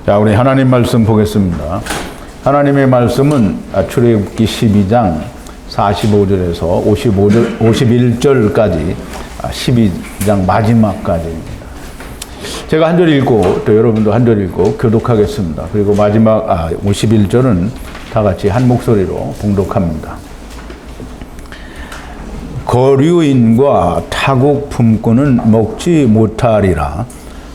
자, 우리 하나님 말씀 보겠습니다. 하나님의 말씀은 출애굽기 12장 45절에서 51절까지 12장 마지막까지입니다. 제가 한 절 읽고 또 여러분도 한 절 읽고 교독하겠습니다. 그리고 마지막 51절은 다 같이 한 목소리로 봉독합니다. 거류인과 타국 품꾼은 먹지 못하리라.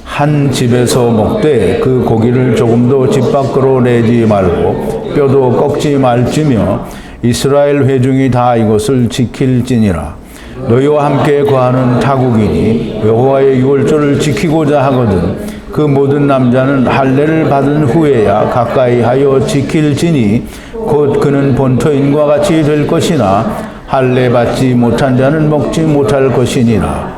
한 집에서 먹되 그 고기를 조금도 집 밖으로 내지 말고 뼈도 꺾지 말지며 이스라엘 회중이 다 이것을 지킬지니라. 너희와 함께 거하는 타국인이 여호와의 유월절을 지키고자 하거든 그 모든 남자는 할례를 받은 후에야 가까이 하여 지킬지니 곧 그는 본토인과 같이 될 것이나 할례 받지 못한 자는 먹지 못할 것이니라.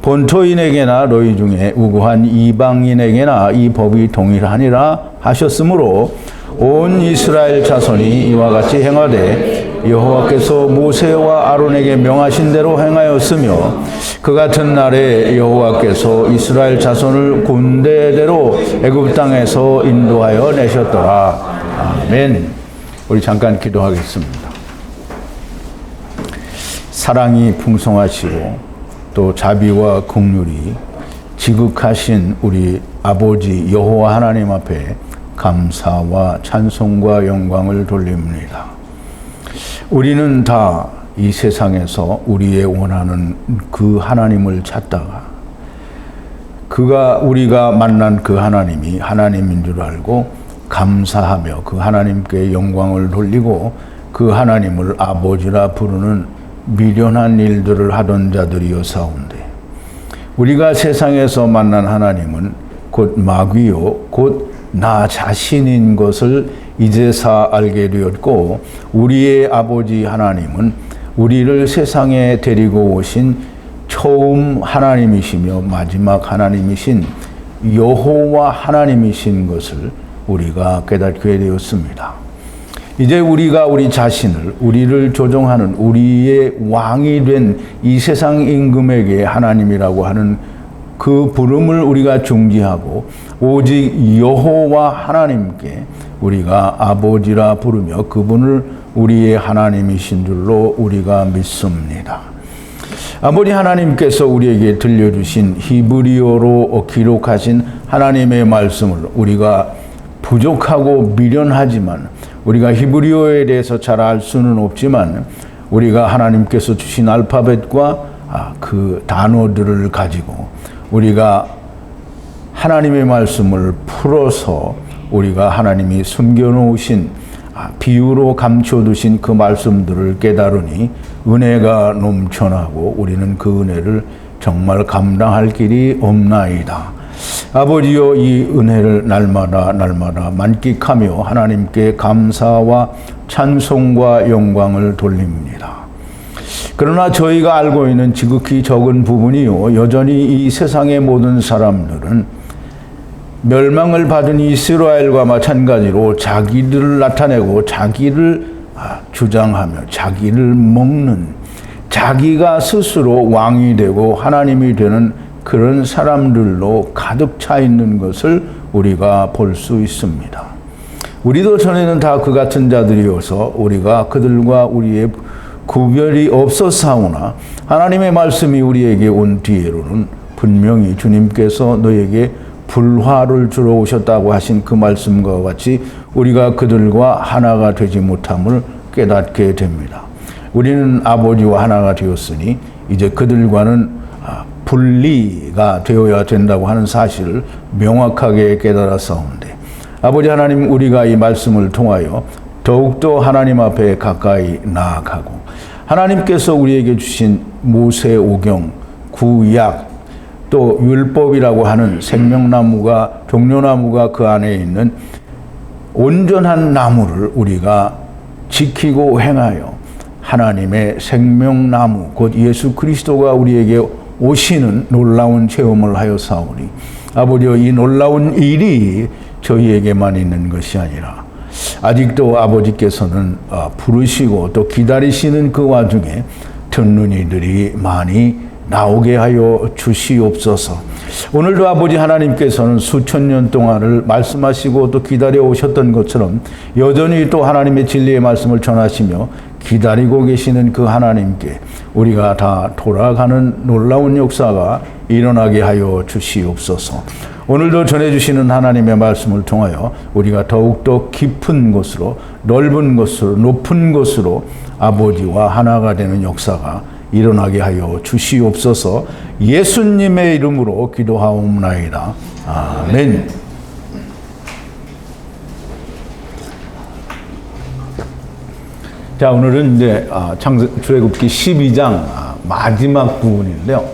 본토인에게나 너희 중에 우고한 이방인에게나 이 법이 동일하니라 하셨으므로 온 이스라엘 자손이 이와 같이 행하되 여호와께서 모세와 아론에게 명하신 대로 행하였으며 그 같은 날에 여호와께서 이스라엘 자손을 군대대로 애굽 땅에서 인도하여 내셨더라. 아멘. 우리 잠깐 기도하겠습니다. 사랑이 풍성하시고 또 자비와 긍휼이 지극하신 우리 아버지 여호와 하나님 앞에 감사와 찬송과 영광을 돌립니다. 우리는 다 이 세상에서 우리의 원하는 그 하나님을 찾다가 우리가 만난 그 하나님이 하나님인 줄 알고 감사하며 그 하나님께 영광을 돌리고 그 하나님을 아버지라 부르는 미련한 일들을 하던 자들이었사온데 우리가 세상에서 만난 하나님은 곧 마귀요 곧 나 자신인 것을 이제사 알게 되었고 우리의 아버지 하나님은 우리를 세상에 데리고 오신 처음 하나님이시며 마지막 하나님이신 여호와 하나님이신 것을 우리가 깨닫게 되었습니다. 이제 우리가 우리 자신을 우리를 조종하는 우리의 왕이 된 이 세상 임금에게 하나님이라고 하는 그 부름을 우리가 중지하고 오직 여호와 하나님께 우리가 아버지라 부르며 그분을 우리의 하나님이신 줄로 우리가 믿습니다. 아버지 하나님께서 우리에게 들려주신 히브리어로 기록하신 하나님의 말씀을 우리가 부족하고 미련하지만 우리가 히브리어에 대해서 잘 알 수는 없지만 우리가 하나님께서 주신 알파벳과 그 단어들을 가지고 우리가 하나님의 말씀을 풀어서 우리가 하나님이 숨겨놓으신 비유로 감춰두신 그 말씀들을 깨달으니 은혜가 넘쳐나고 우리는 그 은혜를 정말 감당할 길이 없나이다. 아버지여 이 은혜를 날마다 만끽하며 하나님께 감사와 찬송과 영광을 돌립니다. 그러나 저희가 알고 있는 지극히 적은 부분이요 여전히 이 세상의 모든 사람들은 멸망을 받은 이스라엘과 마찬가지로 자기들을 나타내고 자기를 주장하며 자기를 먹는 자기가 스스로 왕이 되고 하나님이 되는 그런 사람들로 가득 차 있는 것을 우리가 볼 수 있습니다. 우리도 전에는 다 그 같은 자들이어서 우리가 그들과 우리의 구별이 없었사오나 하나님의 말씀이 우리에게 온 뒤에로는 분명히 주님께서 너에게 불화를 주러 오셨다고 하신 그 말씀과 같이 우리가 그들과 하나가 되지 못함을 깨닫게 됩니다. 우리는 아버지와 하나가 되었으니 이제 그들과는 분리가 되어야 된다고 하는 사실을 명확하게 깨달았사온데 아버지 하나님 우리가 이 말씀을 통하여 더욱더 하나님 앞에 가까이 나아가고 하나님께서 우리에게 주신 모세오경, 구약, 또 율법이라고 하는 생명나무가 종려나무가 그 안에 있는 온전한 나무를 우리가 지키고 행하여 하나님의 생명나무 곧 예수 그리스도가 우리에게 오시는 놀라운 체험을 하였사오니 아버지여 이 놀라운 일이 저희에게만 있는 것이 아니라 아직도 아버지께서는 부르시고 또 기다리시는 그 와중에 듣는 이들이 많이 나오게 하여 주시옵소서. 오늘도 아버지 하나님께서는 수천 년 동안을 말씀하시고 또 기다려 오셨던 것처럼 여전히 또 하나님의 진리의 말씀을 전하시며 기다리고 계시는 그 하나님께 우리가 다 돌아가는 놀라운 역사가 일어나게 하여 주시옵소서. 오늘도 전해주시는 하나님의 말씀을 통하여 우리가 더욱더 깊은 곳으로, 넓은 곳으로, 높은 곳으로 아버지와 하나가 되는 역사가 일어나게 하여 주시옵소서. 예수님의 이름으로 기도하옵나이다. 아멘. 자, 오늘은 이제 출애굽기 12장 마지막 부분인데요.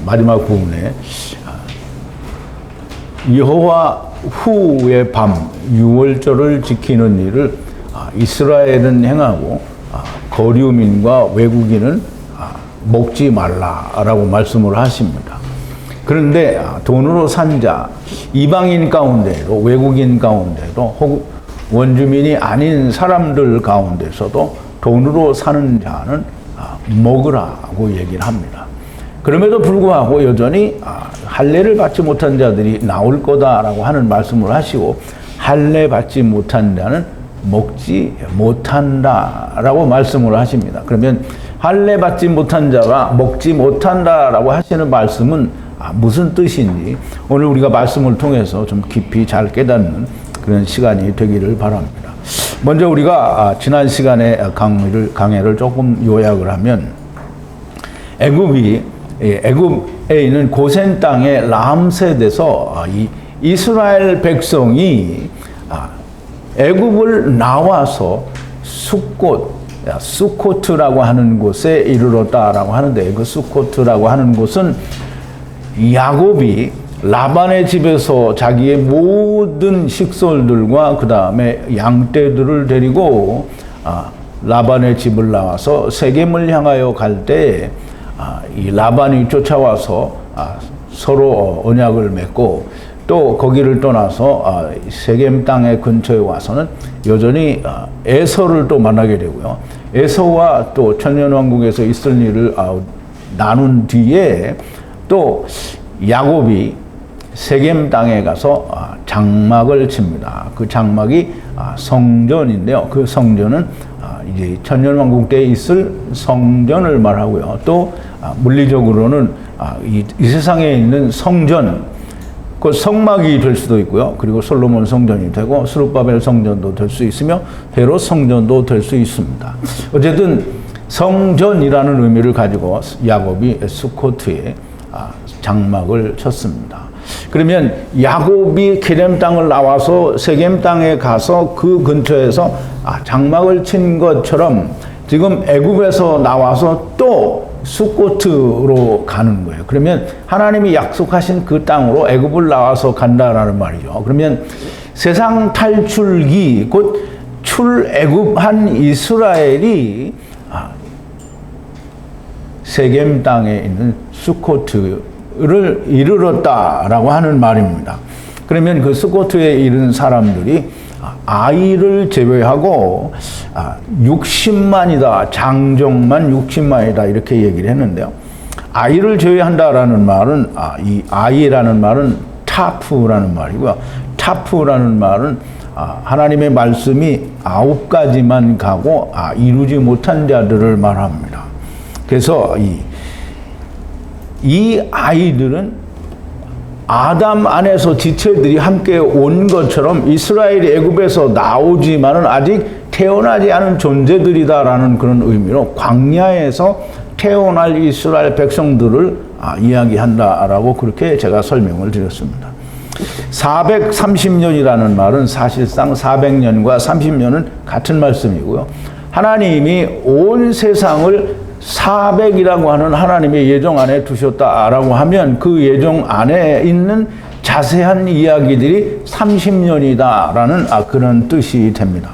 마지막 부분에 여호와 후의 밤 유월절을 지키는 일을 이스라엘은 행하고 거류민과 외국인은 먹지 말라라고 말씀을 하십니다. 그런데 돈으로 산 자, 이방인 가운데도, 외국인 가운데도, 혹은 원주민이 아닌 사람들 가운데서도 돈으로 사는 자는 먹으라고 얘기를 합니다. 그럼에도 불구하고 여전히 할례를 받지 못한 자들이 나올 거다라고 하는 말씀을 하시고, 할례 받지 못한 자는 먹지 못한다라고 말씀을 하십니다. 그러면 할례 받지 못한 자가 먹지 못한다라고 하시는 말씀은 무슨 뜻인지 오늘 우리가 말씀을 통해서 좀 깊이 잘 깨닫는 그런 시간이 되기를 바랍니다. 먼저 우리가 지난 시간에 강해를 조금 요약을 하면, 애굽에 있는 고센 땅의 람셋에서 이스라엘 백성이 애굽을 나와서 수코트라고 하는 곳에 이르렀다라고 하는데, 그 수코트라고 하는 곳은 야곱이 라반의 집에서 자기의 모든 식솔들과 그 다음에 양떼들을 데리고 라반의 집을 나와서 세겜을 향하여 갈 때 이 라반이 쫓아와서 서로 언약을 맺고, 또 거기를 떠나서 세겜 땅의 근처에 와서는 여전히 에서를 또 만나게 되고요. 에서와 또 천년왕국에서 있을 일을 나눈 뒤에 또 야곱이 세겜 땅에 가서 장막을 칩니다. 그 장막이 성전인데요. 그 성전은 이제 천년왕국 때 있을 성전을 말하고요. 또 물리적으로는 이 세상에 있는 성전, 그 성막이 될 수도 있고요. 그리고 솔로몬 성전이 되고 스룹바벨 성전도 될 수 있으며 헤롯 성전도 될 수 있습니다. 어쨌든 성전이라는 의미를 가지고 야곱이 수코트에 장막을 쳤습니다. 그러면 야곱이 게렘 땅을 나와서 세겜 땅에 가서 그 근처에서 장막을 친 것처럼 지금 애굽에서 나와서 또 수코트로 가는 거예요. 그러면 하나님이 약속하신 그 땅으로 애굽을 나와서 간다라는 말이죠. 그러면 세상 탈출기, 곧 출애굽한 이스라엘이 세겜 땅에 있는 수코트를 이르렀다라고 하는 말입니다. 그러면 그 수코트에 이른 사람들이 아이를 제외하고 60만이다. 장정만 60만이다. 이렇게 얘기를 했는데요. 아이를 제외한다라는 말은 이 아이라는 말은 타프라는 말이고요. 타프라는 말은 하나님의 말씀이 9가지만 가고 이루지 못한 자들을 말합니다. 그래서 이 아이들은 아담 안에서 지체들이 함께 온 것처럼 이스라엘이 애굽에서 나오지만은 아직 태어나지 않은 존재들이다라는 그런 의미로 광야에서 태어날 이스라엘 백성들을 이야기한다라고 그렇게 제가 설명을 드렸습니다. 430년이라는 말은 사실상 400년과 30년은 같은 말씀이고요. 하나님이 온 세상을 400이라고 하는 하나님의 예정 안에 두셨다라고 하면 그 예정 안에 있는 자세한 이야기들이 30년이다라는 그런 뜻이 됩니다.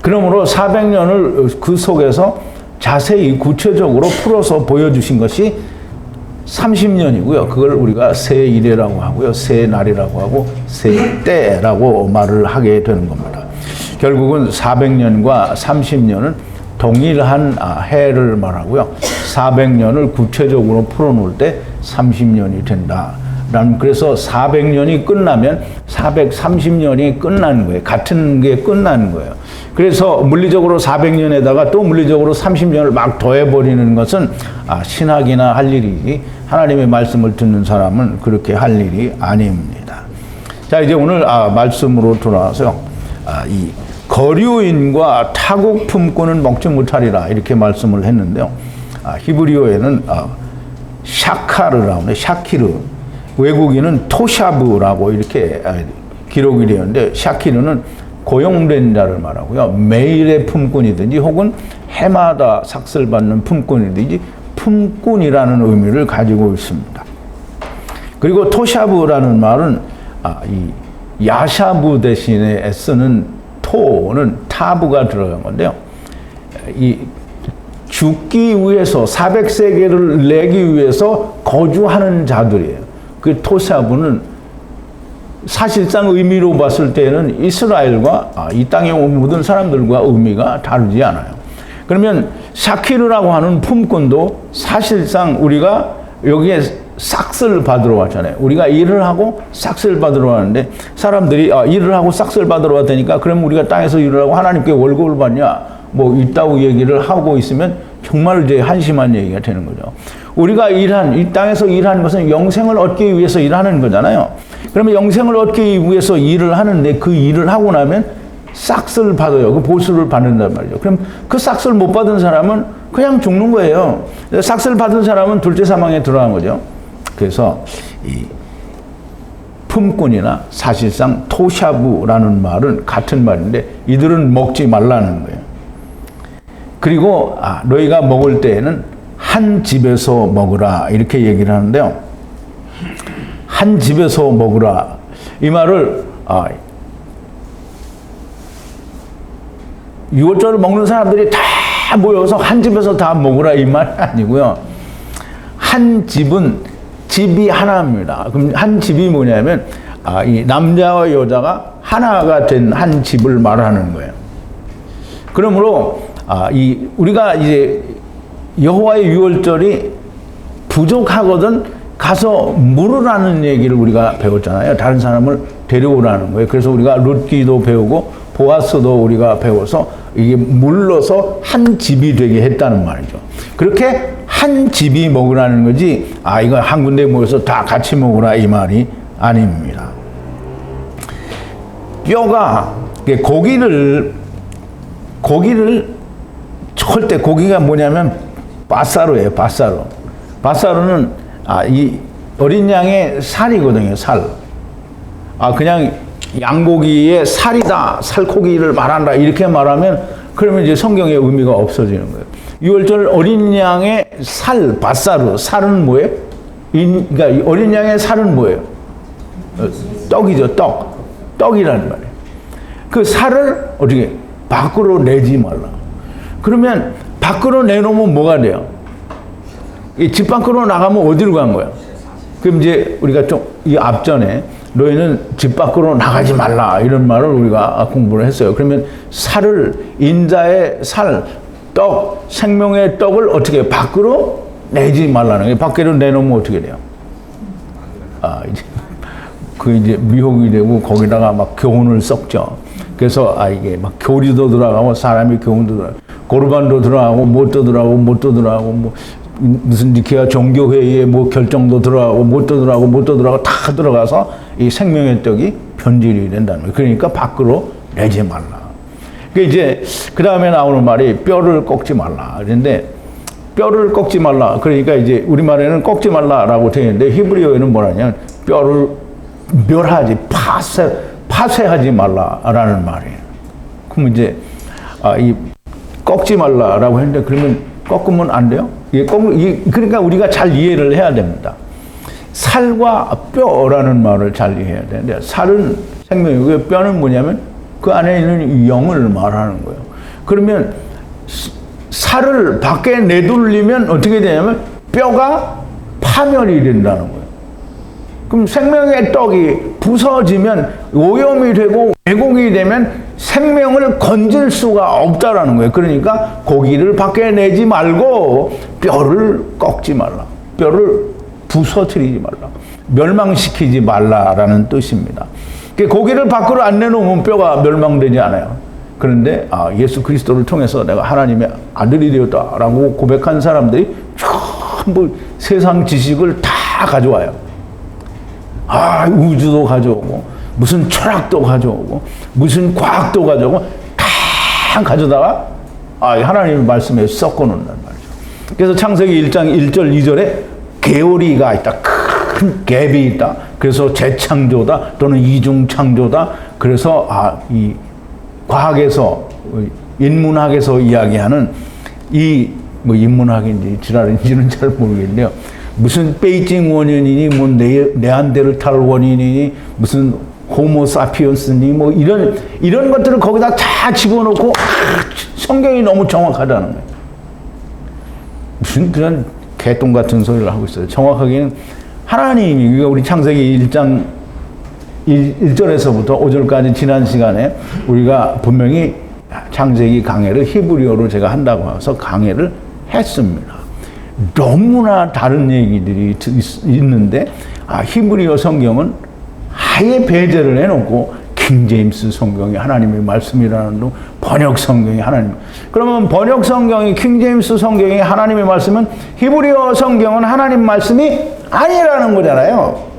그러므로 400년을 그 속에서 자세히 구체적으로 풀어서 보여주신 것이 30년이고요. 그걸 우리가 새 이래라고 하고요. 새 날이라고 하고 새 때라고 말을 하게 되는 겁니다. 결국은 400년과 30년은 동일한 해를 말하고요. 400년을 구체적으로 풀어놓을 때 30년이 된다. 그래서 400년이 끝나면 430년이 끝나는 거예요. 같은 게 끝나는 거예요. 그래서 물리적으로 400년에다가 또 물리적으로 30년을 막 더해버리는 것은 신학이나 할 일이지 하나님의 말씀을 듣는 사람은 그렇게 할 일이 아닙니다. 자, 이제 오늘 말씀으로 돌아와서요. 이 거류인과 타국 품꾼은 먹지 못하리라 이렇게 말씀을 했는데요. 히브리어에는 샤카르라고 하는데 샤키르, 외국인은 토샤브라고 이렇게 기록이 되었는데 샤키르는 고용된 자를 말하고요. 매일의 품꾼이든지 혹은 해마다 삭슬받는 품꾼이든지 품꾼이라는 의미를 가지고 있습니다. 그리고 토샤브라는 말은 이 야샤부 대신에 쓰는 토는 타부가 들어간 건데요. 이 죽기 위해서 400세겔을 내기 위해서 거주하는 자들이에요. 그 토샤부는 사실상 의미로 봤을 때는 이스라엘과 이 땅에 모든 사람들과 의미가 다르지 않아요. 그러면 샤키르라고 하는 품꾼도 사실상 우리가 여기에 삭슬 받으러 왔잖아요. 우리가 일을 하고 삭슬 받으러 왔는데 사람들이 일을 하고 삭슬 받으러 왔다니까 그럼 우리가 땅에서 일을 하고 하나님께 월급을 받냐 뭐 있다고 얘기를 하고 있으면 정말 이제 한심한 얘기가 되는 거죠. 우리가 이 땅에서 일하는 것은 영생을 얻기 위해서 일하는 거잖아요. 그러면 영생을 얻기 위해서 일을 하는데 그 일을 하고 나면 삭슬 받아요. 그 보수를 받는단 말이죠. 그럼 그 삭슬 못 받은 사람은 그냥 죽는 거예요. 삭슬 받은 사람은 둘째 사망에 들어간 거죠. 그래서 이 품꾼이나 사실상 토샤부라는 말은 같은 말인데 이들은 먹지 말라는 거예요. 그리고 너희가 먹을 때에는 한 집에서 먹으라 이렇게 얘기를 하는데요. 한 집에서 먹으라 이 말을 유월절을 먹는 사람들이 다 모여서 한 집에서 다 먹으라 이 말이 아니고요. 한 집은 집이 하나입니다. 그럼 한 집이 뭐냐면 이 남자와 여자가 하나가 된 한 집을 말하는 거예요. 그러므로 우리가 이제 여호와의 유월절이 부족하거든 가서 물으라는 얘기를 우리가 배웠잖아요. 다른 사람을 데려오라는 거예요. 그래서 우리가 룻기도 배우고 보아스도 우리가 배워서 이게 물러서 한 집이 되게 했다는 말이죠. 그렇게 한 집이 먹으라는 거지 이거 한 군데 모여서 다 같이 먹으라 이 말이 아닙니다. 뼈가 고기를 절대 고기가 뭐냐면 바사로예요. 바사로는 이 어린 양의 살이거든요. 살. 그냥 양고기의 살이다, 살코기를 말한다 이렇게 말하면 그러면 이제 성경의 의미가 없어지는 거예요. 유월절 어린 양의 살, 바사로. 살은 뭐예요? 그러니까 어린 양의 살은 뭐예요? 떡이죠, 떡. 떡이라는 말이에요. 그 살을 어떻게 밖으로 내지 말라. 그러면 밖으로 내놓으면 뭐가 돼요? 이 집 밖으로 나가면 어디로 간 거야? 그럼 이제 우리가 좀 이 앞전에 너희는 집 밖으로 나가지 말라 이런 말을 우리가 공부를 했어요. 그러면 살을 인자의 살, 떡, 생명의 떡을 어떻게 밖으로 내지 말라는 거예요. 밖으로 내놓으면 어떻게 돼요? 이제 미혹이 되고 거기다가 막 교훈을 썩죠. 그래서 이게 막 교리도 들어가고 사람이 교훈도 들어가고 고르반도 들어가고 못도 들어가고 뭐 무슨 니케아 종교회의에 뭐 결정도 들어가고 못도 들어가고 다 들어가서 이 생명의 떡이 변질이 된다는 거예요. 그러니까 밖으로 내지 말라. 이제 그 다음에 나오는 말이 뼈를 꺾지 말라. 그런데 뼈를 꺾지 말라. 그러니까 이제 우리말에는 꺾지 말라라고 되어 있는데 히브리어에는 뭐라냐면 뼈를 멸하지 파쇄하지 말라라는 말이에요. 그럼 이제 이 꺾지 말라라고 했는데 그러면 꺾으면 안 돼요? 그러니까 우리가 잘 이해를 해야 됩니다. 살과 뼈라는 말을 잘 이해해야 되는데 살은 생명이고 뼈는 뭐냐면 그 안에 있는 영을 말하는 거예요. 그러면 살을 밖에 내돌리면 어떻게 되냐면 뼈가 파멸이 된다는 거예요. 그럼 생명의 떡이 부서지면 오염이 되고 왜곡이 되면 생명을 건질 수가 없다라는 거예요. 그러니까 고기를 밖에 내지 말고 뼈를 꺾지 말라. 뼈를 부서뜨리지 말라. 멸망시키지 말라라는 뜻입니다. 고기를 밖으로 안 내놓으면 뼈가 멸망되지 않아요. 그런데 예수 그리스도를 통해서 내가 하나님의 아들이 되었다라고 고백한 사람들이 전부 세상 지식을 다 가져와요. 우주도 가져오고 무슨 철학도 가져오고 무슨 과학도 가져오고 다 가져다가 하나님의 말씀에 섞어 놓는단 말이죠. 그래서 창세기 1장 1절 2절에 계오리가 있다. 큰 갭이 있다. 그래서 재창조다 또는 이중창조다. 그래서 이 과학에서 인문학에서 이야기하는 뭐 인문학인지 지랄인지는 잘 모르겠는데요. 무슨 베이징 원인이니 뭐 네안데르탈 원인이니 무슨 호모사피언스니 뭐 이런 것들을 거기다 다 집어넣고 성경이 너무 정확하다는 거예요. 무슨 그런 개똥 같은 소리를 하고 있어요. 정확하게는 하나님이 우리 창세기 1장 1절에서부터 5절까지 지난 시간에 우리가 분명히 창세기 강해를 히브리어로 제가 한다고 해서 강해를 했습니다. 너무나 다른 얘기들이 있는데 히브리어 성경은 아예 배제를 해놓고 킹제임스 성경이 하나님의 말씀이라는 둥 번역 성경이 하나님. 그러면 번역 성경이 킹제임스 성경이 하나님의 말씀은 히브리어 성경은 하나님 말씀이 아니라는 거잖아요.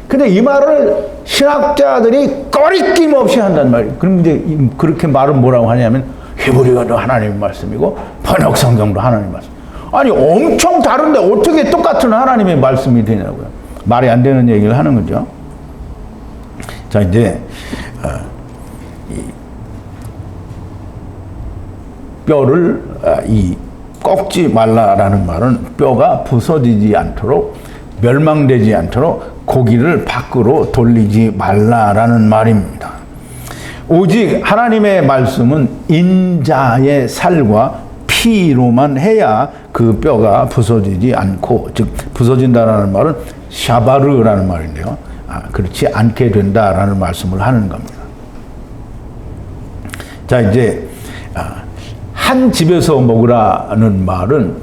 근데 이 말을 신학자들이 꺼리낌 없이 한단 말이에요. 그럼 이제 그렇게 말은 뭐라고 하냐면 히브리어도 하나님의 말씀이고 번역 성경도 하나님의 말씀. 아니 엄청 다른데 어떻게 똑같은 하나님의 말씀이 되냐고요. 말이 안 되는 얘기를 하는 거죠. 자 이제 뼈를 꺾지 말라라는 말은 뼈가 부서지지 않도록 멸망되지 않도록 고기를 밖으로 돌리지 말라라는 말입니다. 오직 하나님의 말씀은 인자의 살과 피로만 해야 그 뼈가 부서지지 않고, 즉 부서진다라는 말은 샤바르라는 말인데요. 그렇지 않게 된다라는 말씀을 하는 겁니다. 자 이제 한 집에서 먹으라는 말은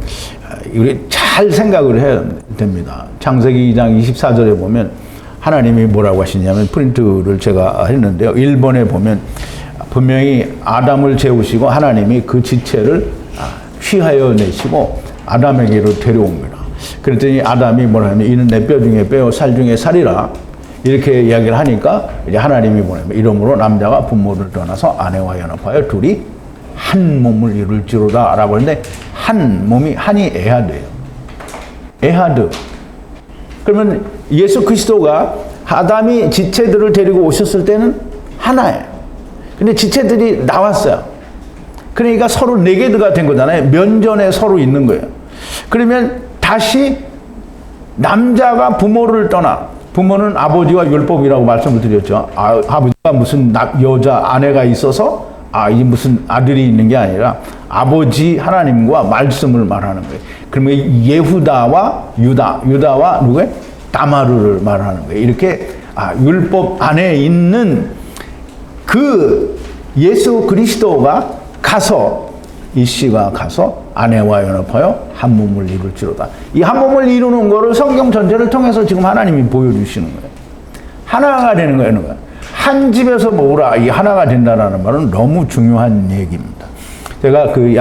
우리 잘 생각을 해야 됩니다. 창세기 2장 24절에 보면 하나님이 뭐라고 하시냐면 프린트를 제가 했는데요. 1번에 보면 분명히 아담을 재우시고 하나님이 그 지체를 취하여 내시고 아담에게로 데려옵니다. 그랬더니 아담이 뭐라 하면 이는 내 뼈 중에 뼈요 살 중에 살이라 이렇게 이야기를 하니까 이제 하나님이 뭐냐면 이러므로 남자가 부모를 떠나서 아내와 연합하여 둘이 한 몸을 이룰지로다 라고 하는데 한 몸이 한이 에하드예요. 에하드. 그러면 예수 그리스도가 아담이 지체들을 데리고 오셨을 때는 하나예요. 근데 지체들이 나왔어요. 그러니까 서로 네게드가 된 거잖아요. 면전에 서로 있는 거예요. 그러면 다시 남자가 부모를 떠나, 부모는 아버지와 율법이라고 말씀을 드렸죠. 아버지가 무슨 여자 아내가 있어서 이제 무슨 아들이 있는 게 아니라 아버지 하나님과 말씀을 말하는 거예요. 그러면 예후다와 유다와 누구예요? 다마르를 말하는 거예요. 이렇게 율법 안에 있는 그 예수 그리스도가 가서 이 씨가 가서 아내와 연합하여 한 몸을 이룰지로다. 이 한 몸을 이루는 거를 성경 전체를 통해서 지금 하나님이 보여주시는 거예요. 하나가 되는 거예요. 한 집에서 먹으라. 이 하나가 된다는 말은 너무 중요한 얘기입니다. 제가 그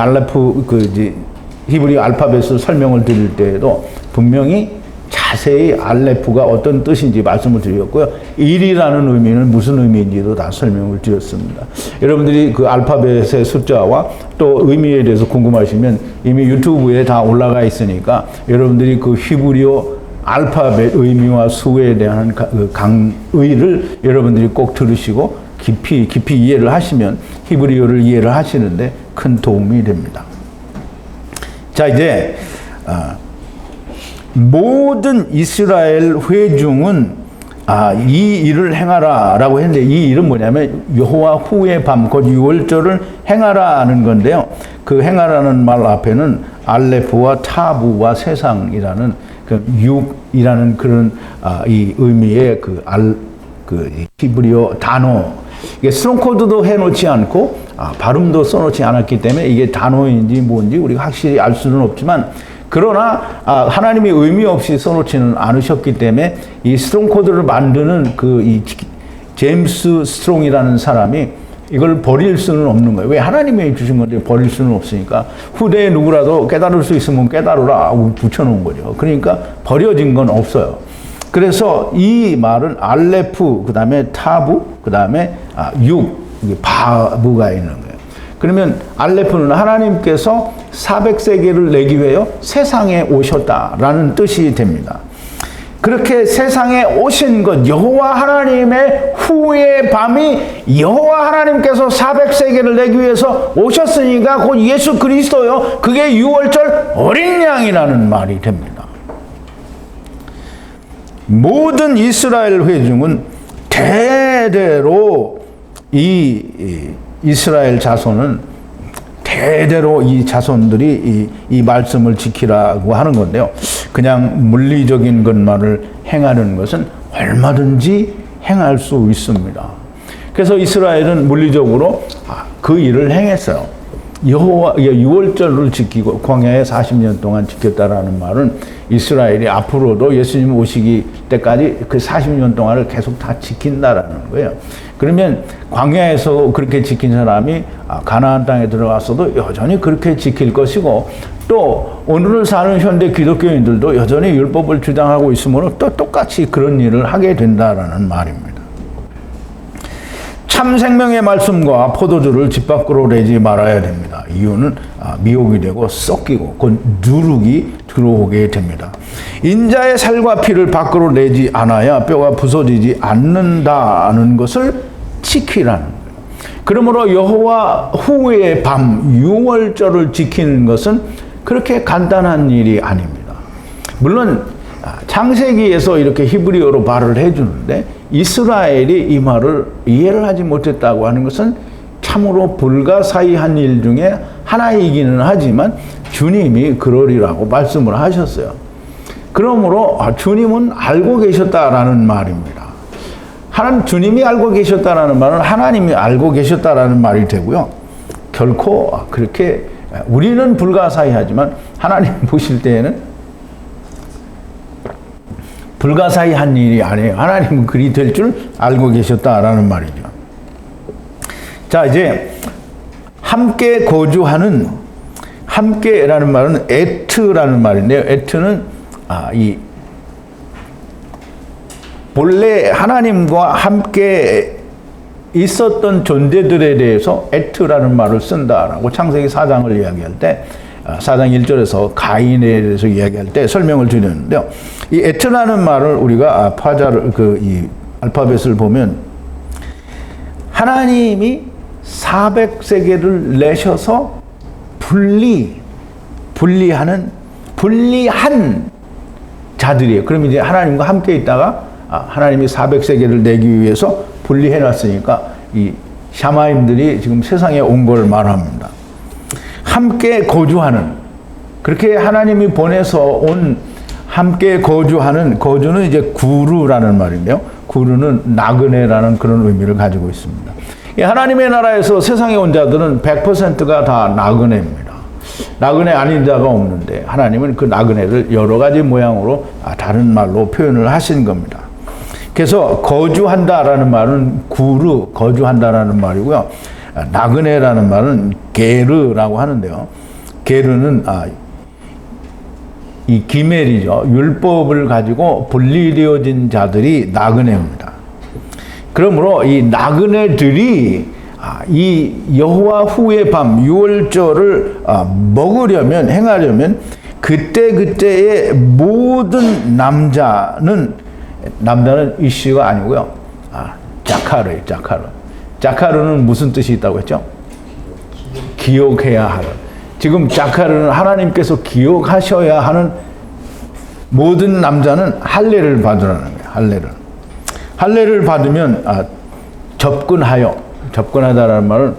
히브리 알파벳을 설명을 드릴 때에도 분명히 자세히 알레프가 어떤 뜻인지 말씀을 드렸고요. 1이라는 의미는 무슨 의미인지도 다 설명을 드렸습니다. 여러분들이 그 알파벳의 숫자와 또 의미에 대해서 궁금하시면 이미 유튜브에 다 올라가 있으니까 여러분들이 그 히브리어 알파벳 의미와 수에 대한 강의를 여러분들이 꼭 들으시고 깊이 이해를 하시면 히브리어를 이해를 하시는데 큰 도움이 됩니다. 자 이제 모든 이스라엘 회중은 이 일을 행하라 라고 했는데 이 일은 뭐냐면 여호와 후의 밤 곧 유월절을 행하라는 건데요. 그 행하라는 말 앞에는 알레프와 타부와 세상이라는 그 육이라는 그런 이 의미의 그 히브리어 단어, 이게 스트롱 코드도 해놓지 않고 발음도 써놓지 않았기 때문에 이게 단어인지 뭔지 우리가 확실히 알 수는 없지만, 그러나 하나님이 의미 없이 써놓지는 않으셨기 때문에 이 스트롱 코드를 만드는 이 제임스 스트롱이라는 사람이 이걸 버릴 수는 없는 거예요. 왜? 하나님이 주신 건데 버릴 수는 없으니까 후대에 누구라도 깨달을 수 있으면 깨달으라 하고 붙여놓은 거죠. 그러니까 버려진 건 없어요. 그래서 이 말은 알레프, 그 다음에 타부, 그 다음에 육, 바브가 있는 거예요. 그러면 알레프는 하나님께서 400세계를 내기 위하여 세상에 오셨다라는 뜻이 됩니다. 그렇게 세상에 오신 것, 여호와 하나님의 후의 밤이 여호와 하나님께서 400세계를 내기 위해서 오셨으니까 곧 예수 그리스도요. 그게 6월절 어린 양이라는 말이 됩니다. 모든 이스라엘 회중은 대대로 이 이스라엘 자손은 대대로 이 자손들이 이 말씀을 지키라고 하는 건데요. 그냥 물리적인 것만을 행하는 것은 얼마든지 행할 수 있습니다. 그래서 이스라엘은 물리적으로 그 일을 행했어요. 여호와 6월절을 지키고 광야에 40년 동안 지켰다라는 말은 이스라엘이 앞으로도 예수님 오시기 때까지 그 40년 동안을 계속 다 지킨다라는 거예요. 그러면 광야에서 그렇게 지킨 사람이 가나안 땅에 들어갔어도 여전히 그렇게 지킬 것이고, 또 오늘을 사는 현대 기독교인들도 여전히 율법을 주장하고 있으므로 또 똑같이 그런 일을 하게 된다라는 말입니다. 참 생명의 말씀과 포도주를 집 밖으로 내지 말아야 됩니다. 이유는 미혹이 되고 썩기고 곧 누룩이 들어오게 됩니다. 인자의 살과 피를 밖으로 내지 않아야 뼈가 부서지지 않는다는 것을 지키라는 거예요. 그러므로 여호와 후의 밤 6월절을 지키는 것은 그렇게 간단한 일이 아닙니다. 물론 창세기에서 이렇게 히브리어로 말을 해주는데 이스라엘이 이 말을 이해를 하지 못했다고 하는 것은 참으로 불가사의한 일 중에 하나이기는 하지만 주님이 그러리라고 말씀을 하셨어요. 그러므로 주님은 알고 계셨다라는 말입니다. 주님이 알고 계셨다라는 말은 하나님이 알고 계셨다라는 말이 되고요. 결코 그렇게 우리는 불가사의하지만 하나님 보실 때에는 불가사의한 일이 아니에요. 하나님은 그리 될 줄 알고 계셨다라는 말이죠. 자, 이제 함께 거주하는, 함께라는 말은 에트라는 말인데요. 에트는 본래 하나님과 함께 있었던 존재들에 대해서 에트라는 말을 쓴다라고 창세기 4장을 이야기할 때 4장 1절에서 가인에 대해서 이야기할 때 설명을 드렸는데요. 이 에트라는 말을 우리가 파자를 이 알파벳을 보면 하나님이 400세계를 내셔서 분리한 자들이에요. 그럼 이제 하나님과 함께 있다가 하나님이 400세계를 내기 위해서 분리해 놨으니까 이 샤마임들이 지금 세상에 온 걸 말합니다. 함께 거주하는, 그렇게 하나님이 보내서 온 함께 거주하는, 거주는 이제 구르라는 말인데요. 구르는 나그네라는 그런 의미를 가지고 있습니다. 하나님의 나라에서 세상에 온 자들은 100%가 다 나그네입니다. 나그네 아닌 자가 없는데 하나님은 그 나그네를 여러 가지 모양으로 다른 말로 표현을 하신 겁니다. 그래서 거주한다라는 말은 구르, 거주한다라는 말이고요. 나그네라는 말은 게르라고 하는데요. 게르는 이 기멜이죠. 율법을 가지고 분리되어진 자들이 나그네입니다. 그러므로 이 나그네들이 이 여호와 후의 밤 6월절을 먹으려면, 행하려면 그때의 모든 남자는 이슈가 아니고요. 자카르예요. 자카르는 무슨 뜻이 있다고 했죠? 기억해야 하는. 지금 자카르는 하나님께서 기억하셔야 하는 모든 남자는 할례를 받으라는 거예요. 할례를 받으면 접근하다라는 말은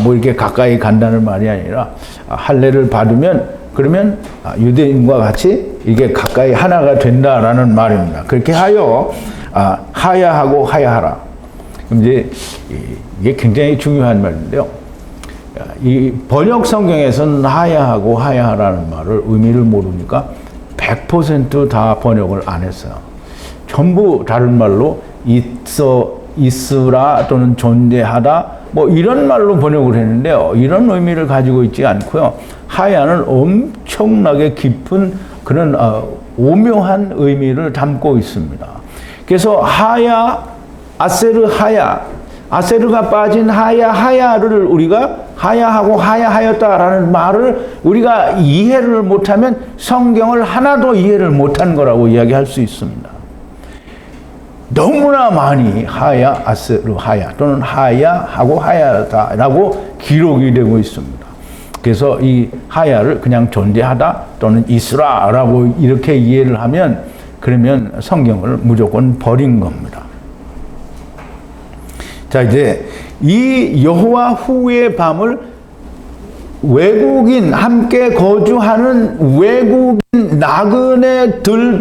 뭐 이렇게 가까이 간다는 말이 아니라 할례를 받으면 그러면 유대인과 같이 이게 가까이 하나가 된다라는 말입니다. 그렇게 하여 하야하고 하야하라. 이제 이게 굉장히 중요한 말인데요. 이 번역 성경에서는 하야하고 하야하라는 말을 의미를 모르니까 100% 다 번역을 안 했어요. 전부 다른 말로 있으라 또는 존재하다 뭐 이런 말로 번역을 했는데요. 이런 의미를 가지고 있지 않고요. 하야는 엄청나게 깊은 그런 오묘한 의미를 담고 있습니다. 그래서 하야, 아세르 하야, 아세르가 빠진 하야, 하야를 우리가 하야하고 하야하였다라는 말을 우리가 이해를 못하면 성경을 하나도 이해를 못한 거라고 이야기할 수 있습니다. 너무나 많이 하야, 아세르 하야 또는 하야하고 하야다라고 기록이 되고 있습니다. 그래서 이 하야를 그냥 존재하다 또는 있으라라고 이렇게 이해를 하면 그러면 성경을 무조건 버린 겁니다. 자, 이제 이 여호와 후의 밤을 외국인 함께 거주하는 외국인 나그네들도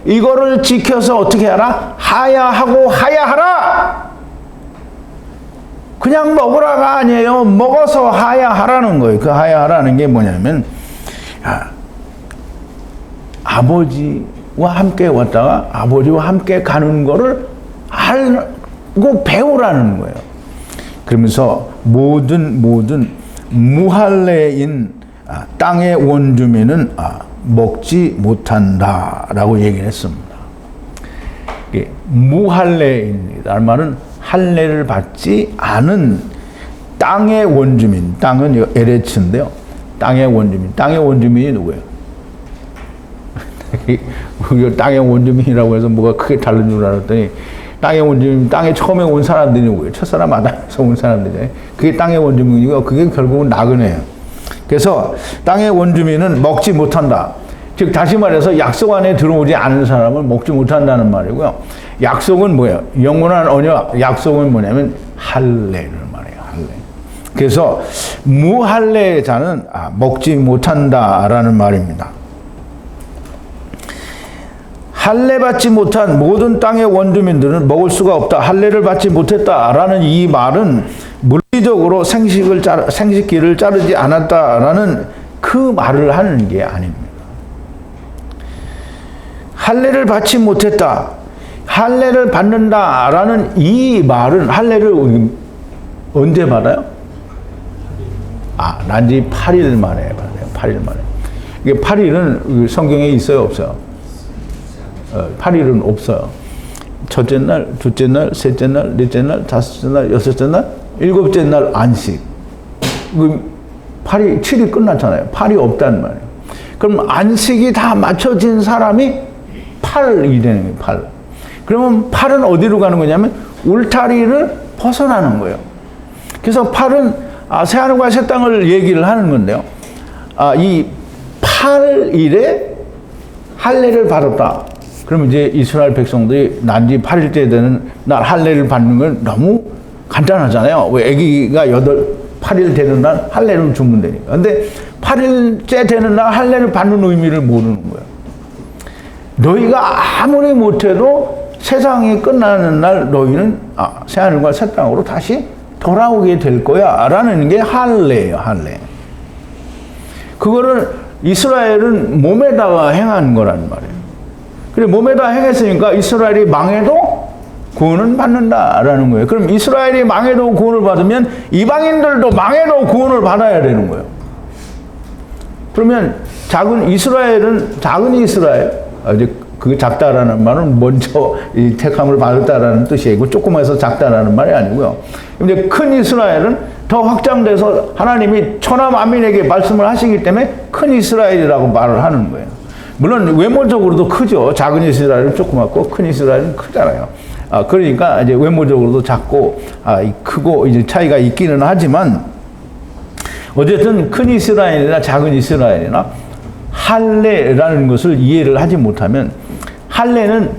이거를 지켜서 어떻게 하라? 하야하고 하야하라. 그냥 먹으라가 아니에요. 먹어서 하야하라는 거예요. 그 하야하라는 게 뭐냐면 아버지와 함께 왔다가 아버지와 함께 가는 거를 알고 배우라는 거예요. 그러면서 모든 무할례인 땅의 원주민은 먹지 못한다라고 얘기를 했습니다. 무할례인이라는 말은 할례를 받지 않은 땅의 원주민, 땅은 에레츠인데요. 땅의 원주민이 누구예요? 땅의 원주민이라고 해서 뭐가 크게 다른 줄 알았더니 땅의 원주민, 땅에 처음에 온 사람들이 누구예요? 첫사람 아담에서 온 사람들이잖아요. 그게 땅의 원주민이고 그게 결국은 나그네예요. 그래서 땅의 원주민은 먹지 못한다. 즉 다시 말해서 약속 안에 들어오지 않은 사람은 먹지 못한다는 말이고요. 약속은 뭐예요? 영원한 언약, 약속은 뭐냐면 할례를 말해요. 할례. 그래서 무할례자는 먹지 못한다라는 말입니다. 할례 받지 못한 모든 땅의 원주민들은 먹을 수가 없다. 할례를 받지 못했다라는 이 말은 물리적으로 생식기를 자르지 않았다라는 그 말을 하는 게 아닙니다. 할례를 받지 못했다. 할례를 받는다라는 이 말은 할례를 언제 받아요? 난지 8일 만에 받아요. 8일 만에. 이게 8일은 성경에 있어요, 없어요? 8일은 없어요. 첫째 날, 둘째 날, 셋째 날, 넷째 날, 다섯째 날, 여섯째 날, 일곱째 날 안식. 7이 끝났잖아요. 8이 없단 말이에요. 그럼 안식이 다 맞춰진 사람이 8이 되는 거예요. 8. 그러면 8은 어디로 가는 거냐면 울타리를 벗어나는 거예요. 그래서 8은 새하늘과 새 땅을 얘기를 하는 건데요. 이 8일에 할례를 받았다. 그러면 이제 이스라엘 백성들이 난지 8일째 되는 날 할례를 받는 건 너무 간단하잖아요. 왜 아기가 8일 되는 날 할례를 주면 되니까. 근데 8일째 되는 날 할례를 받는 의미를 모르는 거예요. 너희가 아무리 못해도 세상이 끝나는 날 너희는 새하늘과 새 땅으로 다시 돌아오게 될 거야 라는 게 할례예요. 할례. 그거를 이스라엘은 몸에다가 행한 거란 말이에요. 그래 몸에다 행했으니까 이스라엘이 망해도 구원은 받는다라는 거예요. 그럼 이스라엘이 망해도 구원을 받으면 이방인들도 망해도 구원을 받아야 되는 거예요. 그러면 작은 이스라엘, 이제 그 작다라는 말은 먼저 이 택함을 받았다라는 뜻이고 조그마해서 작다라는 말이 아니고요. 근데 큰 이스라엘은 더 확장돼서 하나님이 천하 만민에게 말씀을 하시기 때문에 큰 이스라엘이라고 말을 하는 거예요. 물론 외모적으로도 크죠. 작은 이스라엘은 조그맣고 큰 이스라엘은 크잖아요. 그러니까 이제 외모적으로도 작고 크고 이제 차이가 있기는 하지만 어쨌든 큰 이스라엘이나 작은 이스라엘이나 할례라는 것을 이해를 하지 못하면 할례는